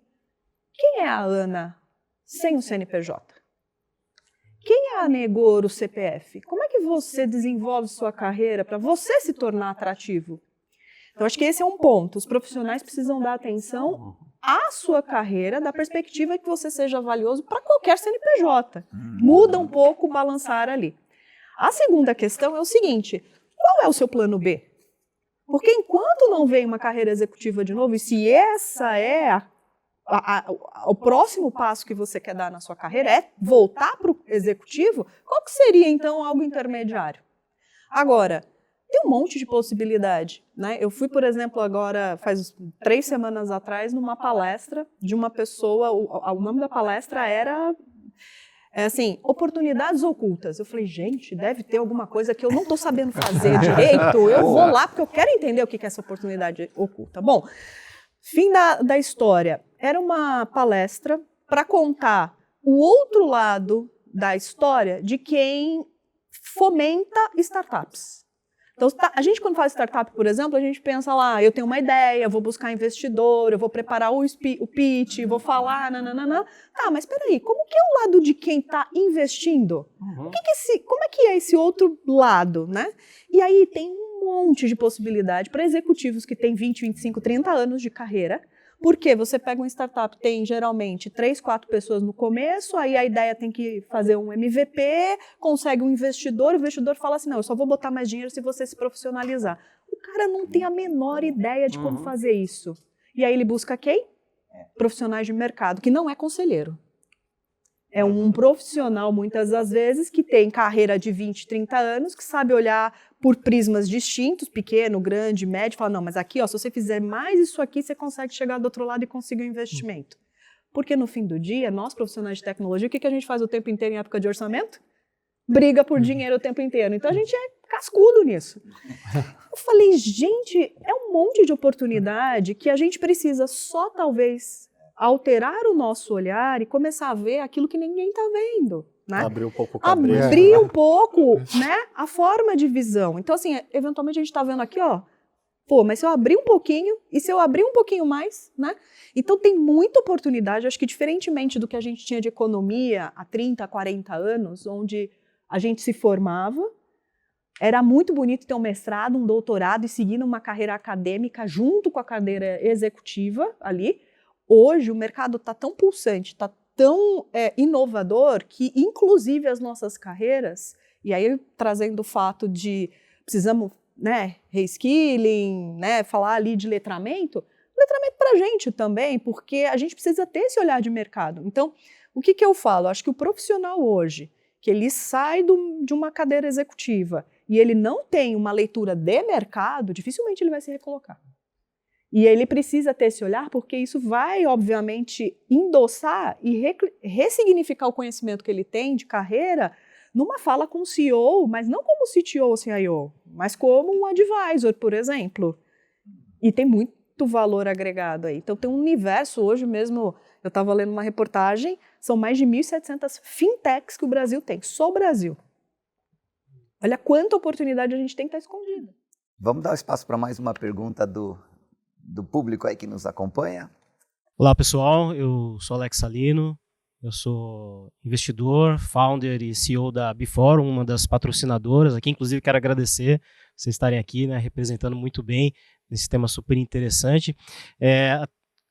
quem é a Ana sem o CNPJ? Quem é a Negoro CPF? Como é que você desenvolve sua carreira para você se tornar atrativo? Então, acho que esse é um ponto. Os profissionais precisam dar atenção à sua carreira, da perspectiva que você seja valioso para qualquer CNPJ. Muda um pouco o balançar ali. A segunda questão é o seguinte: qual é o seu plano B? Porque enquanto não vem uma carreira executiva de novo, e se essa é o próximo passo que você quer dar na sua carreira é voltar para o executivo, qual que seria então algo intermediário? Agora, tem um monte de possibilidade, né? Eu fui, por exemplo, agora, faz 3 semanas atrás, numa palestra de uma pessoa, o nome da palestra era, assim, oportunidades ocultas. Eu falei, gente, deve ter alguma coisa que eu não estou sabendo fazer direito, eu vou lá porque eu quero entender o que é essa oportunidade oculta. Bom, fim da história. Era uma palestra para contar o outro lado da história de quem fomenta startups. Então, a gente, quando faz startup, por exemplo, a gente pensa lá, eu tenho uma ideia, vou buscar investidor, eu vou preparar o pitch, vou falar, nananana. Tá, mas peraí, como que é o lado de quem está investindo? Como é que é esse outro lado, né? E aí tem um monte de possibilidade para executivos que têm 20, 25, 30 anos de carreira, porque você pega uma startup, tem geralmente 3, 4 pessoas no começo, aí a ideia tem que fazer um MVP, consegue um investidor, o investidor fala assim, não, eu só vou botar mais dinheiro se você se profissionalizar. O cara não tem a menor ideia de como fazer isso. E aí ele busca quem? Profissionais de mercado, que não é conselheiro. É um profissional, muitas das vezes, que tem carreira de 20, 30 anos, que sabe olhar por prismas distintos, pequeno, grande, médio, fala, não, mas aqui, ó, se você fizer mais isso aqui, você consegue chegar do outro lado e conseguir um investimento. Porque no fim do dia, nós profissionais de tecnologia, o que a gente faz o tempo inteiro em época de orçamento? Briga por dinheiro o tempo inteiro. Então a gente é cascudo nisso. Eu falei, gente, é um monte de oportunidade que a gente precisa só, talvez, alterar o nosso olhar e começar a ver aquilo que ninguém está vendo. Né? Abrir um pouco o cabresto. Abrir um pouco, né, a forma de visão. Então, assim, eventualmente a gente está vendo aqui, ó, pô, mas se eu abrir um pouquinho, e se eu abrir um pouquinho mais, né? Então tem muita oportunidade, acho que diferentemente do que a gente tinha de economia há 30, 40 anos, onde a gente se formava, era muito bonito ter um mestrado, um doutorado e seguir uma carreira acadêmica junto com a carreira executiva ali. Hoje o mercado está tão pulsante, está tão inovador que, inclusive, as nossas carreiras, e aí trazendo o fato de precisamos, né, reskilling, né, falar ali de letramento para a gente também, porque a gente precisa ter esse olhar de mercado. Então, o que eu falo? Acho que o profissional hoje, que ele sai de uma cadeira executiva e ele não tem uma leitura de mercado, dificilmente ele vai se recolocar. E ele precisa ter esse olhar porque isso vai, obviamente, endossar e ressignificar o conhecimento que ele tem de carreira numa fala com o CEO, mas não como CTO ou CIO, mas como um advisor, por exemplo. E tem muito valor agregado aí. Então tem um universo hoje mesmo, eu estava lendo uma reportagem, são mais de 1.700 fintechs que o Brasil tem, só o Brasil. Olha quanta oportunidade a gente tem que estar escondida. Vamos dar espaço para mais uma pergunta do público aí que nos acompanha. Olá pessoal, eu sou Alex Salino, eu sou investidor, founder e CEO da Biforum, uma das patrocinadoras aqui, inclusive quero agradecer vocês estarem aqui, né, representando muito bem esse tema super interessante.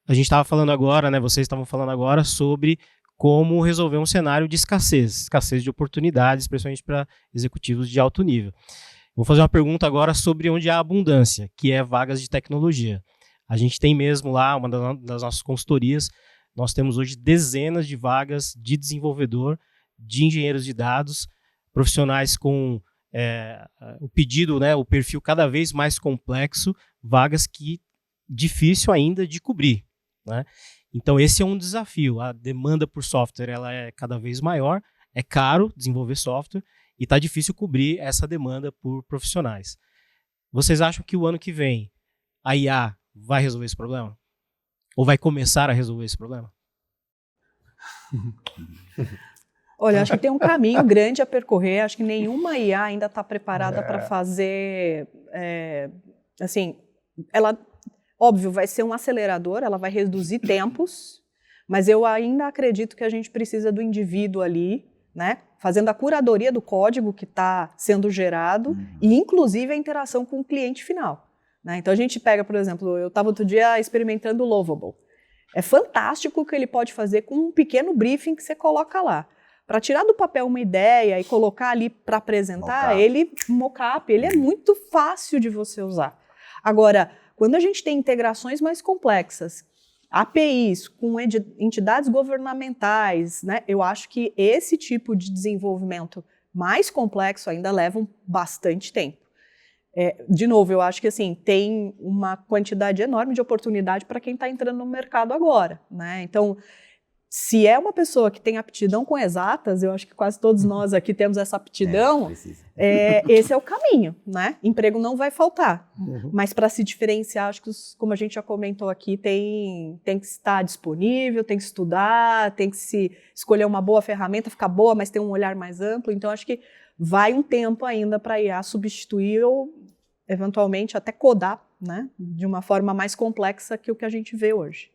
A gente estava falando agora, né, vocês estavam falando agora sobre como resolver um cenário de escassez de oportunidades, principalmente para executivos de alto nível. Vou fazer uma pergunta agora sobre onde há abundância, que é vagas de tecnologia. A gente tem mesmo lá, uma das nossas consultorias, nós temos hoje dezenas de vagas de desenvolvedor, de engenheiros de dados, profissionais com o pedido, né, o perfil cada vez mais complexo, vagas que difícil ainda de cobrir, né? Então esse é um desafio, a demanda por software ela é cada vez maior, é caro desenvolver software e está difícil cobrir essa demanda por profissionais. Vocês acham que o ano que vem a IA vai resolver esse problema? Ou vai começar a resolver esse problema? Olha, acho que tem um caminho grande a percorrer. Acho que nenhuma IA ainda está preparada para fazer... assim, ela, óbvio, vai ser um acelerador, ela vai reduzir tempos, mas eu ainda acredito que a gente precisa do indivíduo ali, né, fazendo a curadoria do código que está sendo gerado e, inclusive, a interação com o cliente final. Né? Então, a gente pega, por exemplo, eu estava outro dia experimentando o Lovable. É fantástico o que ele pode fazer com um pequeno briefing que você coloca lá. Para tirar do papel uma ideia e colocar ali para apresentar, mockup, ele é muito fácil de você usar. Agora, quando a gente tem integrações mais complexas, APIs com entidades governamentais, né, eu acho que esse tipo de desenvolvimento mais complexo ainda leva bastante tempo. De novo, eu acho que assim, tem uma quantidade enorme de oportunidade para quem está entrando no mercado agora, né? Então, se é uma pessoa que tem aptidão com exatas, eu acho que quase todos nós aqui temos essa aptidão, esse é o caminho, né? Emprego não vai faltar, mas para se diferenciar, acho que, como a gente já comentou aqui, tem que estar disponível, tem que estudar, tem que se escolher uma boa ferramenta, ficar boa, mas ter um olhar mais amplo. Então, acho que vai um tempo ainda para a IA substituir ou, eventualmente, até codar, né? De uma forma mais complexa que o que a gente vê hoje.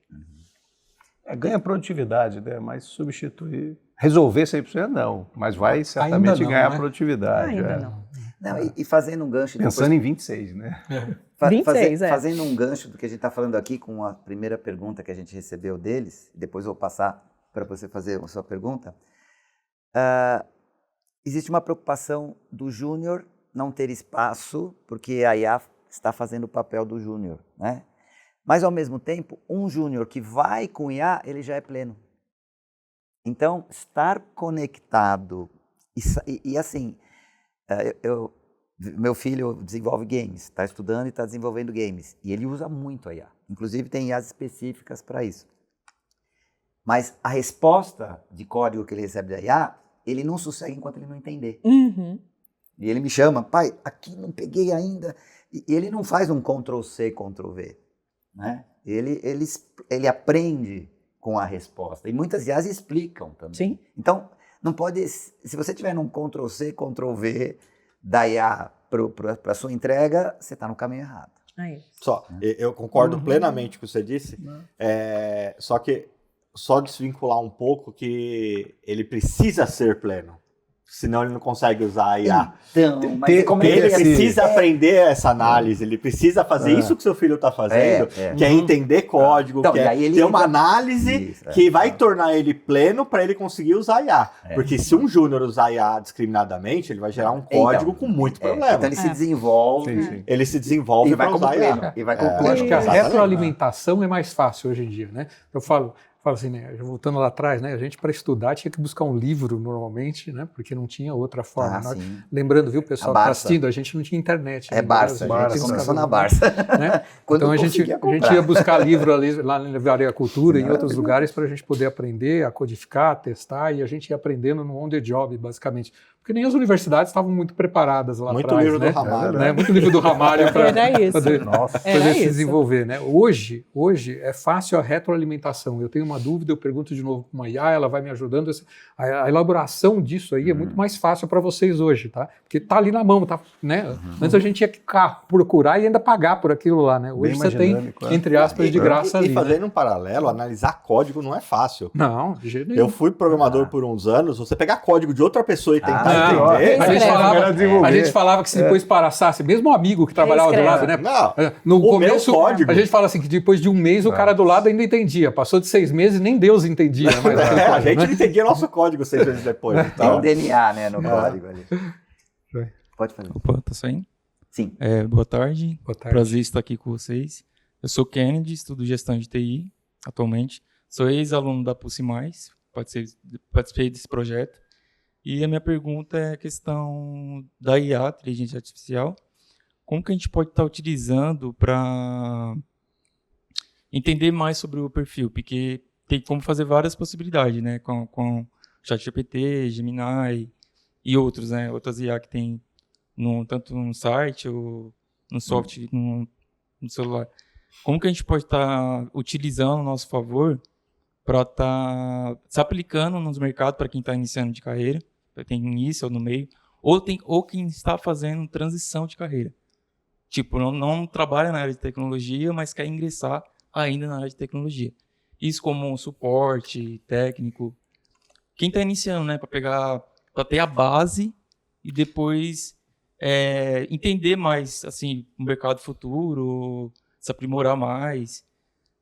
Ganha produtividade, né? Mas substituir, resolver 100% não, mas vai certamente não, ganhar né? produtividade. Ainda não. E fazendo um gancho... Pensando em 26, né? 26, Fazendo um gancho do que a gente está falando aqui com a primeira pergunta que a gente recebeu deles, depois eu vou passar para você fazer a sua pergunta. Existe uma preocupação do júnior não ter espaço, porque a IA está fazendo o papel do júnior, né? Mas, ao mesmo tempo, um júnior que vai com IA, ele já é pleno. Então, estar conectado... E assim, meu filho desenvolve games, está estudando e está desenvolvendo games. E ele usa muito a IA. Inclusive, tem IAs específicas para isso. Mas a resposta de código que ele recebe da IA, ele não sossega enquanto ele não entender. E ele me chama, pai, aqui não peguei ainda. E ele não faz um Ctrl+C, Ctrl+V. Né? Ele aprende com a resposta. E muitas IAs explicam também. Sim. Então, não pode... Se você tiver num Ctrl+C, Ctrl+V da IA para a sua entrega, você está no caminho errado. Eu concordo plenamente com o que você disse, só que só desvincular um pouco que ele precisa ser pleno. Senão ele não consegue usar a IA. Então, mas ele precisa aprender essa análise, ele precisa fazer isso que seu filho está fazendo, que é entender código, então, que é ter uma análise que vai tornar ele pleno para ele conseguir usar a IA. Porque se um júnior usar a IA discriminadamente, ele vai gerar um código com muito problema. Então ele se desenvolve. Ele se desenvolve para usar a IA. E vai concluir. Acho que a retroalimentação é mais fácil hoje em dia, né? Eu falo assim, né, voltando lá atrás, né, a gente para estudar tinha que buscar um livro normalmente, né, porque não tinha outra forma. Lembrando, viu, pessoal que está assistindo, a gente não tinha internet. Barça, a gente começou na Barça. Né? Então a gente ia buscar livro ali, lá na Livraria Cultura e em outros lugares para a gente poder aprender, a codificar, a testar, e a gente ia aprendendo no on the job, basicamente. Porque nem as universidades estavam muito preparadas lá atrás. Muito livro do Ramalho. Né? Muito livro do Ramalho para poder se isso. desenvolver. Né? Hoje é fácil a retroalimentação. Eu tenho uma dúvida, eu pergunto de novo para uma IA, ela vai me ajudando. A elaboração disso aí é muito mais fácil para vocês hoje, tá? Porque tá ali na mão, tá, né? Antes a gente ia procurar e ainda pagar por aquilo lá, né? Hoje você tem, entre aspas, de graça ali. E fazendo um paralelo, analisar código não é fácil. Não, de jeito nenhum. Eu fui programador por uns anos, você pegar código de outra pessoa e tentar entender... A gente falava que se depois passasse, mesmo um amigo que trabalhava do lado, né? Não, no começo, código. A gente fala assim, que depois de um mês o cara do lado ainda entendia. Passou de 6 meses, nem Deus entendia. Mais a gente não entendia nosso código 6 meses depois. Tem um DNA, né, no código ali. Pode fazer. Opa, tá saindo? Sim. Boa tarde. Boa tarde. Prazer estar aqui com vocês. Eu sou Kennedy, estudo gestão de TI atualmente. Sou ex-aluno da Pulse+, participei desse projeto. E a minha pergunta é a questão da IA, inteligência artificial. Como que a gente pode estar utilizando para entender mais sobre o perfil? Porque tem como fazer várias possibilidades, né? Com ChatGPT, Gemini e outros, né? Outras IA que tem tanto no site ou no software, no celular. Como que a gente pode estar utilizando a nosso favor para estar se aplicando nos mercados para quem está iniciando de carreira, tem início ou no meio, ou quem está fazendo transição de carreira. Tipo, não trabalha na área de tecnologia, mas quer ingressar ainda na área de tecnologia. Isso como um suporte técnico. Quem está iniciando, né, para ter a base e depois entender mais, assim, o mercado futuro, se aprimorar mais.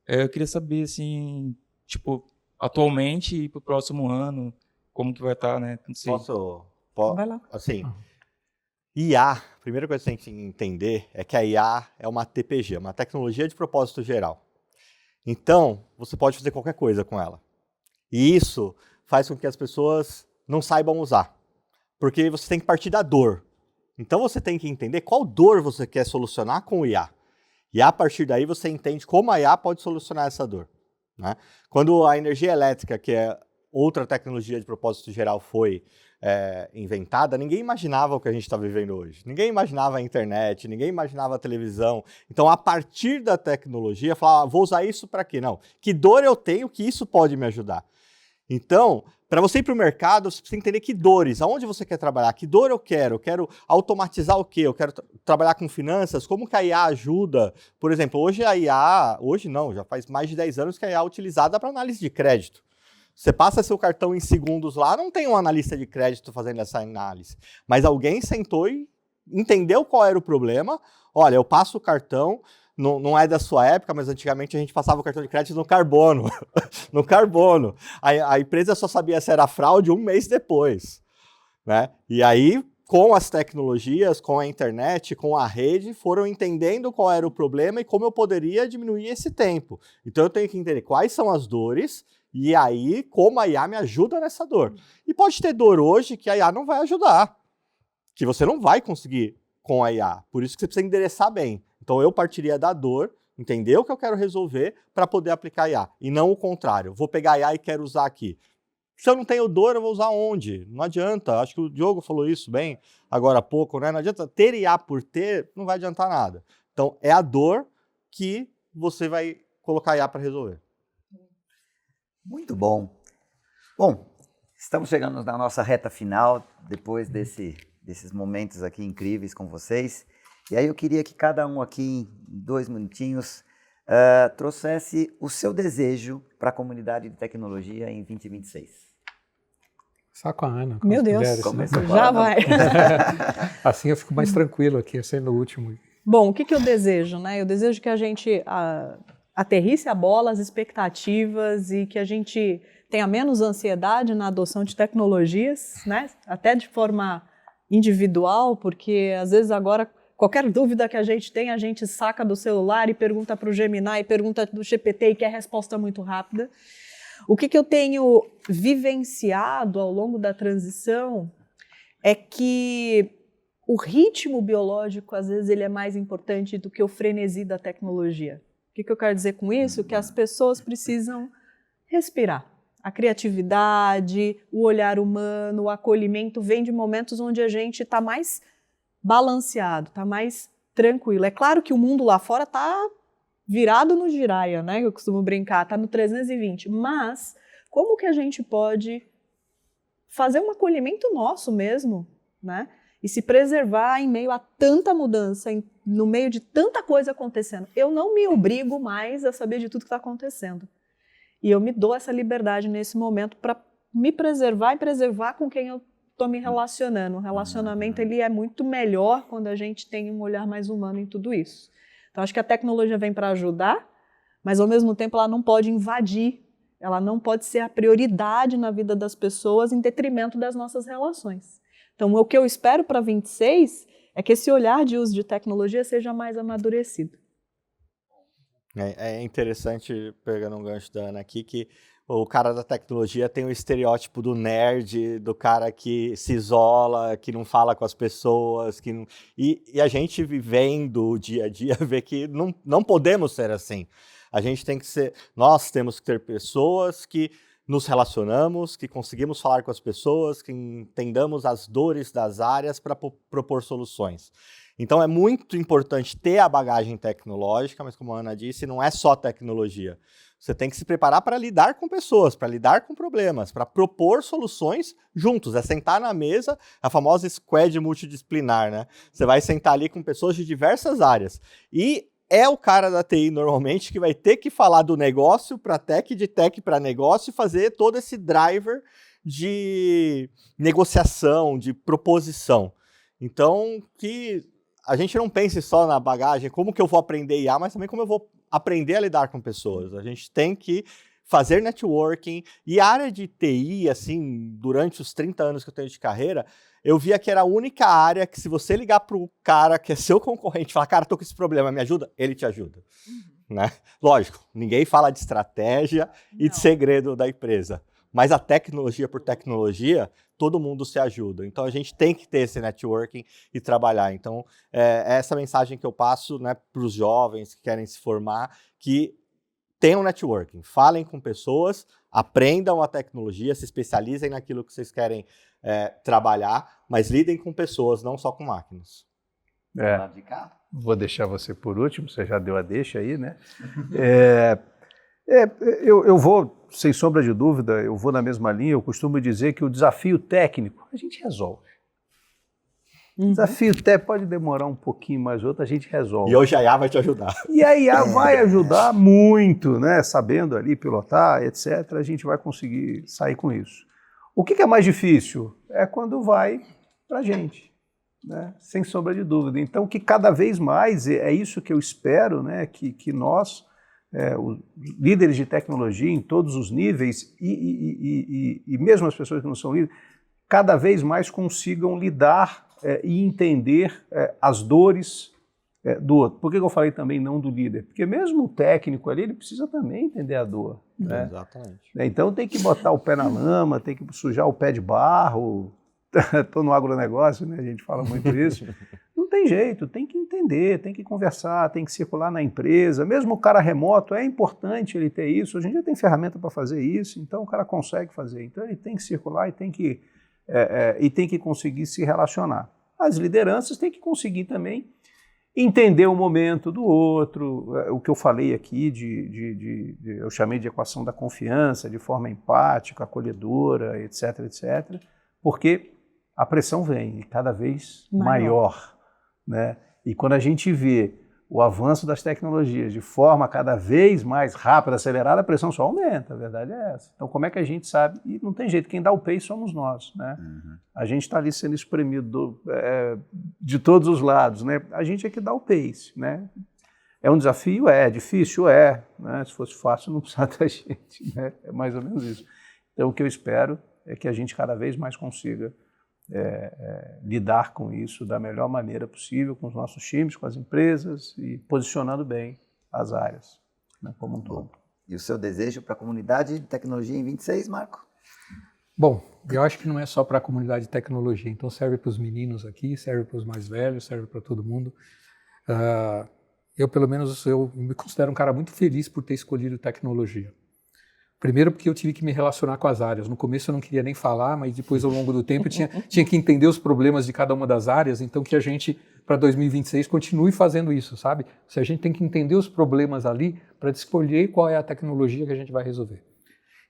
Eu queria saber, assim, tipo, atualmente e para o próximo ano, como que vai estar, né? Não sei. Vai lá. Assim, IA, a primeira coisa que você tem que entender é que a IA é uma TPG, uma tecnologia de propósito geral. Então, você pode fazer qualquer coisa com ela. E isso faz com que as pessoas não saibam usar. Porque você tem que partir da dor. Então você tem que entender qual dor você quer solucionar com o IA. E a partir daí você entende como a IA pode solucionar essa dor, né? Quando a energia elétrica, que é outra tecnologia de propósito geral, foi inventada, ninguém imaginava o que a gente está vivendo hoje. Ninguém imaginava a internet, ninguém imaginava a televisão. Então, a partir da tecnologia, falar, vou usar isso para quê? Não. Que dor eu tenho que isso pode me ajudar? Então, para você ir para o mercado, você precisa entender que dores, aonde você quer trabalhar, que dor eu quero automatizar o quê? Eu quero trabalhar com finanças, como que a IA ajuda? Por exemplo, hoje a IA, hoje não, já faz mais de 10 anos que a IA é utilizada para análise de crédito. Você passa seu cartão em segundos lá, não tem um analista de crédito fazendo essa análise. Mas alguém sentou e entendeu qual era o problema. Olha, eu passo o cartão, não é da sua época, mas antigamente a gente passava o cartão de crédito no carbono. No carbono. A empresa só sabia se era fraude um mês depois, né? E aí, com as tecnologias, com a internet, com a rede, foram entendendo qual era o problema e como eu poderia diminuir esse tempo. Então eu tenho que entender quais são as dores e aí como a IA me ajuda nessa dor. E pode ter dor hoje que a IA não vai ajudar, que você não vai conseguir com a IA. Por isso que você precisa endereçar bem. Então eu partiria da dor, entender o que eu quero resolver para poder aplicar a IA. E não o contrário. Vou pegar a IA e quero usar aqui. Se eu não tenho dor, eu vou usar onde? Não adianta. Acho que o Diogo falou isso bem agora há pouco, né? Não adianta ter IA por ter, não vai adiantar nada. Então é a dor que você vai colocar a IA para resolver. Muito bom. Bom, estamos chegando na nossa reta final, depois desses momentos aqui incríveis com vocês. E aí eu queria que cada um aqui, em 2 minutinhos, trouxesse o seu desejo para a comunidade de tecnologia em 2026. Só com a Ana. Meu Deus, mulheres, né? já vai. Assim eu fico mais tranquilo aqui, sendo o último. Bom, o que eu desejo, né? Eu desejo que a gente aterrisse a bola, as expectativas e que a gente tenha menos ansiedade na adoção de tecnologias, né? Até de forma individual, porque às vezes agora qualquer dúvida que a gente saca do celular e pergunta para o Gemini, pergunta do GPT e quer resposta muito rápida. O que eu tenho vivenciado ao longo da transição é que o ritmo biológico, às vezes, ele é mais importante do que o frenesi da tecnologia. O que eu quero dizer com isso? Que as pessoas precisam respirar. A criatividade, o olhar humano, o acolhimento vem de momentos onde a gente está mais balanceado, está mais tranquilo. É claro que o mundo lá fora está virado no giraia, né? Eu costumo brincar, está no 320. Mas como que a gente pode fazer um acolhimento nosso mesmo, né? E se preservar em meio a tanta mudança, no meio de tanta coisa acontecendo. Eu não me obrigo mais a saber de tudo que está acontecendo. E eu me dou essa liberdade nesse momento para me preservar e preservar com quem eu estou me relacionando. O relacionamento ele é muito melhor quando a gente tem um olhar mais humano em tudo isso. Então, acho que a tecnologia vem para ajudar, mas, ao mesmo tempo, ela não pode invadir, ela não pode ser a prioridade na vida das pessoas em detrimento das nossas relações. Então, o que eu espero para 26 é que esse olhar de uso de tecnologia seja mais amadurecido. É interessante, pegando um gancho da Ana aqui, que o cara da tecnologia tem o estereótipo do nerd, do cara que se isola, que não fala com as pessoas, que não... e a gente vivendo o dia a dia vê que não podemos ser assim. A gente tem que ser, nós temos que ter pessoas que nos relacionamos, que conseguimos falar com as pessoas, que entendamos as dores das áreas para propor soluções. Então é muito importante ter a bagagem tecnológica, mas como a Ana disse, não é só tecnologia. Você tem que se preparar para lidar com pessoas, para lidar com problemas, para propor soluções juntos. É sentar na mesa, a famosa squad multidisciplinar, né? Você vai sentar ali com pessoas de diversas áreas. E é o cara da TI, normalmente, que vai ter que falar do negócio para tech, de tech para negócio, e fazer todo esse driver de negociação, de proposição. Então, que a gente não pense só na bagagem, como que eu vou aprender IA, mas também como eu vou aprender a lidar com pessoas. A gente tem que fazer networking. E a área de TI, assim, durante os 30 anos que eu tenho de carreira, eu via que era a única área que, se você ligar para o cara que é seu concorrente e falar, cara, tô com esse problema, me ajuda? Ele te ajuda. Né? Lógico, ninguém fala de estratégia e de segredo da empresa. mas a tecnologia por tecnologia, todo mundo se ajuda. Então, a gente tem que ter esse networking e trabalhar. Então, é essa mensagem que eu passo, né, para os jovens que querem se formar, que tenham networking, falem com pessoas, aprendam a tecnologia, se especializem naquilo que vocês querem trabalhar, mas lidem com pessoas, não só com máquinas. Vou deixar você por último, você já deu a deixa aí, né? Eu vou, sem sombra de dúvida, eu vou na mesma linha. Eu costumo dizer que o desafio técnico a gente resolve. O desafio técnico pode demorar um pouquinho mais, outro a gente resolve. E hoje a IA vai te ajudar. E a IA vai ajudar muito, né? Sabendo ali pilotar, etc., a gente vai conseguir sair com isso. O que é mais difícil? É quando vai para a gente, né? Sem sombra de dúvida. Então, que cada vez mais, é isso que eu espero, né? Que nós, os líderes de tecnologia em todos os níveis e mesmo as pessoas que não são líderes, cada vez mais consigam lidar e entender as dores do outro. Por que eu falei também não do líder? Porque mesmo o técnico ali, ele precisa também entender a dor. Né? Exatamente. Então tem que botar o pé na lama, tem que sujar o pé de barro. Estou no agronegócio, né? A gente fala muito isso. Não tem jeito, tem que entender, tem que conversar, tem que circular na empresa. Mesmo o cara remoto, é importante ele ter isso. Hoje em dia tem ferramenta para fazer isso, então o cara consegue fazer. Então ele tem que circular e tem que conseguir se relacionar. As lideranças têm que conseguir também entender o momento do outro, o que eu falei aqui, eu chamei de equação da confiança, de forma empática, acolhedora, etc., etc., porque a pressão vem cada vez maior, né? E quando a gente vê o avanço das tecnologias de forma cada vez mais rápida, acelerada, a pressão só aumenta, a verdade é essa. Então, como é que a gente sabe? E não tem jeito, quem dá o pace somos nós, né? A gente está ali sendo espremido de todos os lados, né? A gente é que dá o pace, né? É um desafio? É difícil? Né? Se fosse fácil, não precisava da gente, né? É mais ou menos isso. Então, o que eu espero é que a gente cada vez mais consiga lidar com isso da melhor maneira possível, com os nossos times, com as empresas e posicionando bem as áreas, né, como um todo. E o seu desejo para a comunidade de tecnologia em 26, Marco? Bom, eu acho que não é só para a comunidade de tecnologia, então serve para os meninos aqui, serve para os mais velhos, serve para todo mundo. Eu, pelo menos, eu me considero um cara muito feliz por ter escolhido tecnologia. Primeiro porque eu tive que me relacionar com as áreas. No começo eu não queria nem falar, mas depois, ao longo do tempo, eu tinha que entender os problemas de cada uma das áreas, então que a gente, para 2026, continue fazendo isso, sabe? Se a gente tem que entender os problemas ali para escolher qual é a tecnologia que a gente vai resolver.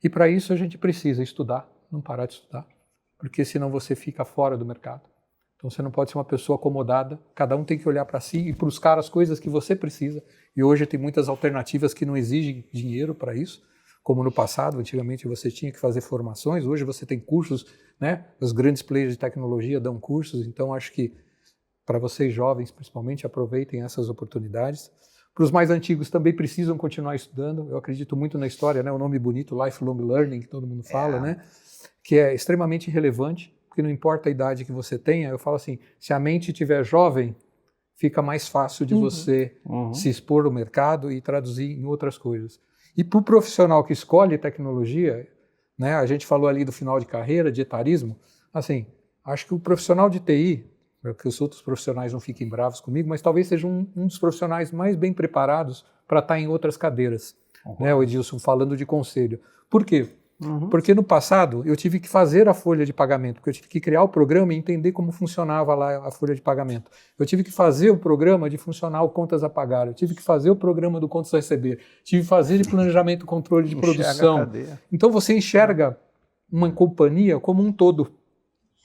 E para isso a gente precisa estudar, não parar de estudar, porque senão você fica fora do mercado. Então você não pode ser uma pessoa acomodada, cada um tem que olhar para si e buscar as coisas que você precisa. E hoje tem muitas alternativas que não exigem dinheiro para isso, como no passado, antigamente você tinha que fazer formações, hoje você tem cursos, né? Os grandes players de tecnologia dão cursos, então acho que para vocês jovens, principalmente, aproveitem essas oportunidades. Para os mais antigos também precisam continuar estudando, eu acredito muito na história, né? O nome bonito, lifelong learning, que todo mundo fala, né? Que é extremamente relevante, porque não importa a idade que você tenha, eu falo assim, se a mente estiver jovem, fica mais fácil de você se expor ao mercado e traduzir em outras coisas. E para o profissional que escolhe tecnologia, né, a gente falou ali do final de carreira, de etarismo, assim, acho que o profissional de TI, para que os outros profissionais não fiquem bravos comigo, mas talvez seja um dos profissionais mais bem preparados para estar em outras cadeiras, né, o Edilson falando de conselho. Por quê? Porque no passado eu tive que fazer a folha de pagamento, porque eu tive que criar o programa e entender como funcionava lá a folha de pagamento. Eu tive que fazer o programa de funcionar o contas a pagar, eu tive que fazer o programa do contas a receber, tive que fazer de planejamento e controle de produção. Então você enxerga uma companhia como um todo.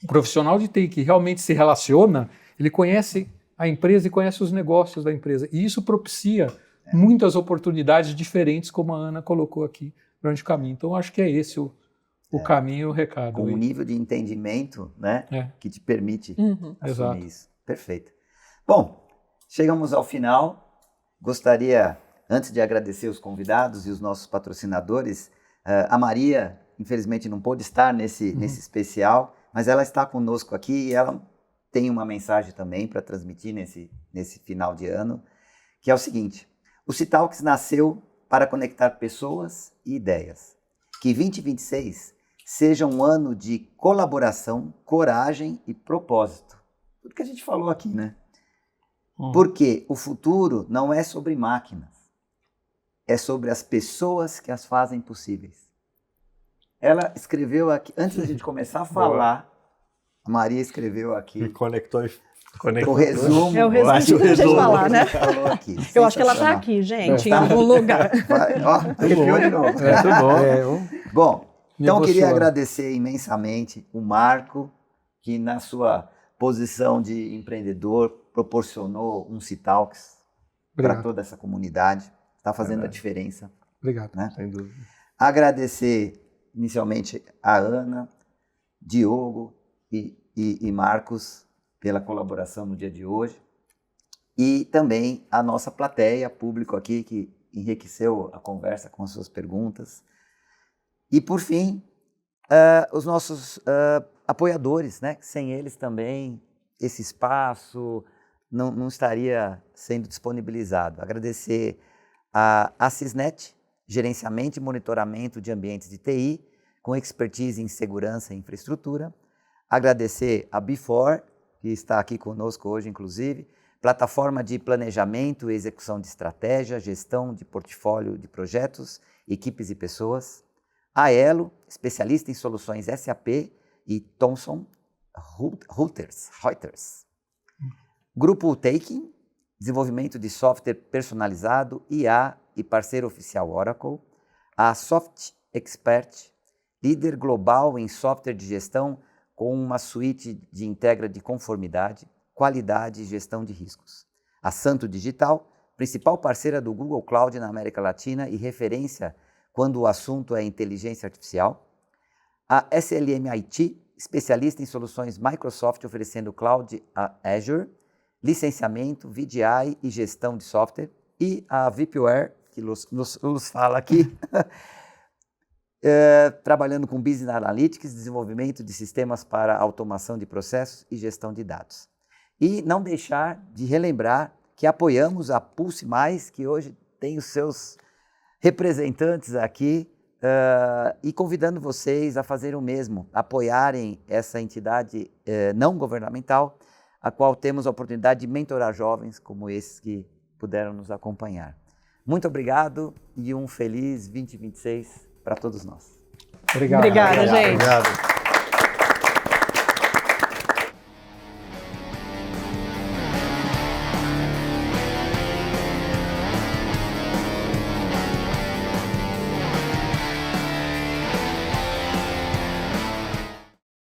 O profissional de TI que realmente se relaciona, ele conhece a empresa e conhece os negócios da empresa. E isso propicia muitas oportunidades diferentes, como a Ana colocou aqui durante o caminho. Então, acho que é esse o caminho e o recado. Com um nível de entendimento, né, que te permite assumir isso. Perfeito. Bom, chegamos ao final. Gostaria, antes de agradecer os convidados e os nossos patrocinadores, a Maria, infelizmente, não pôde estar nesse especial, mas ela está conosco aqui e ela tem uma mensagem também para transmitir nesse final de ano, que é o seguinte: o Citalks nasceu para conectar pessoas e ideias. Que 2026 seja um ano de colaboração, coragem e propósito. Tudo que a gente falou aqui, né? Porque o futuro não é sobre máquinas, é sobre as pessoas que as fazem possíveis. Ela escreveu aqui, antes da gente começar a falar, a Maria escreveu aqui. Me conectou. O resumo. É o resumo que a gente falar, né? Falou aqui. Eu acho que ela está aqui, gente, em algum lugar. Arrepiou de novo. Muito bom. Bom, então eu queria emociona. agradecer imensamente o Marco, que na sua posição de empreendedor proporcionou um Citalks para Obrigado. toda essa comunidade. Está fazendo a diferença. Obrigado. Né? Sem dúvida. Agradecer inicialmente a Ana, Diogo e Marcos pela colaboração no dia de hoje. E também a nossa plateia, público aqui, que enriqueceu a conversa com as suas perguntas. E, por fim, os nossos apoiadores, né? Sem eles também esse espaço não estaria sendo disponibilizado. Agradecer a Cisnet, gerenciamento e monitoramento de ambientes de TI, com expertise em segurança e infraestrutura. Agradecer a Before, que está aqui conosco hoje, inclusive, plataforma de planejamento e execução de estratégia, gestão de portfólio de projetos, equipes e pessoas. A Elo, especialista em soluções SAP e Thomson Reuters. Grupo Taking, desenvolvimento de software personalizado, IA e parceiro oficial Oracle. A Soft Expert, líder global em software de gestão com uma suíte de integra de conformidade, qualidade e gestão de riscos. A Santo Digital, principal parceira do Google Cloud na América Latina e referência quando o assunto é inteligência artificial. A SLM IT, especialista em soluções Microsoft oferecendo Cloud Azure, licenciamento, VDI e gestão de software. E a VPware, que nos fala aqui, trabalhando com Business Analytics, desenvolvimento de sistemas para automação de processos e gestão de dados. E não deixar de relembrar que apoiamos a Pulse Mais, que hoje tem os seus representantes aqui, e convidando vocês a fazerem o mesmo, apoiarem essa entidade não governamental, a qual temos a oportunidade de mentorar jovens como esses que puderam nos acompanhar. Muito obrigado e um feliz 2026 para todos nós. Obrigado. Obrigada, gente. Obrigado.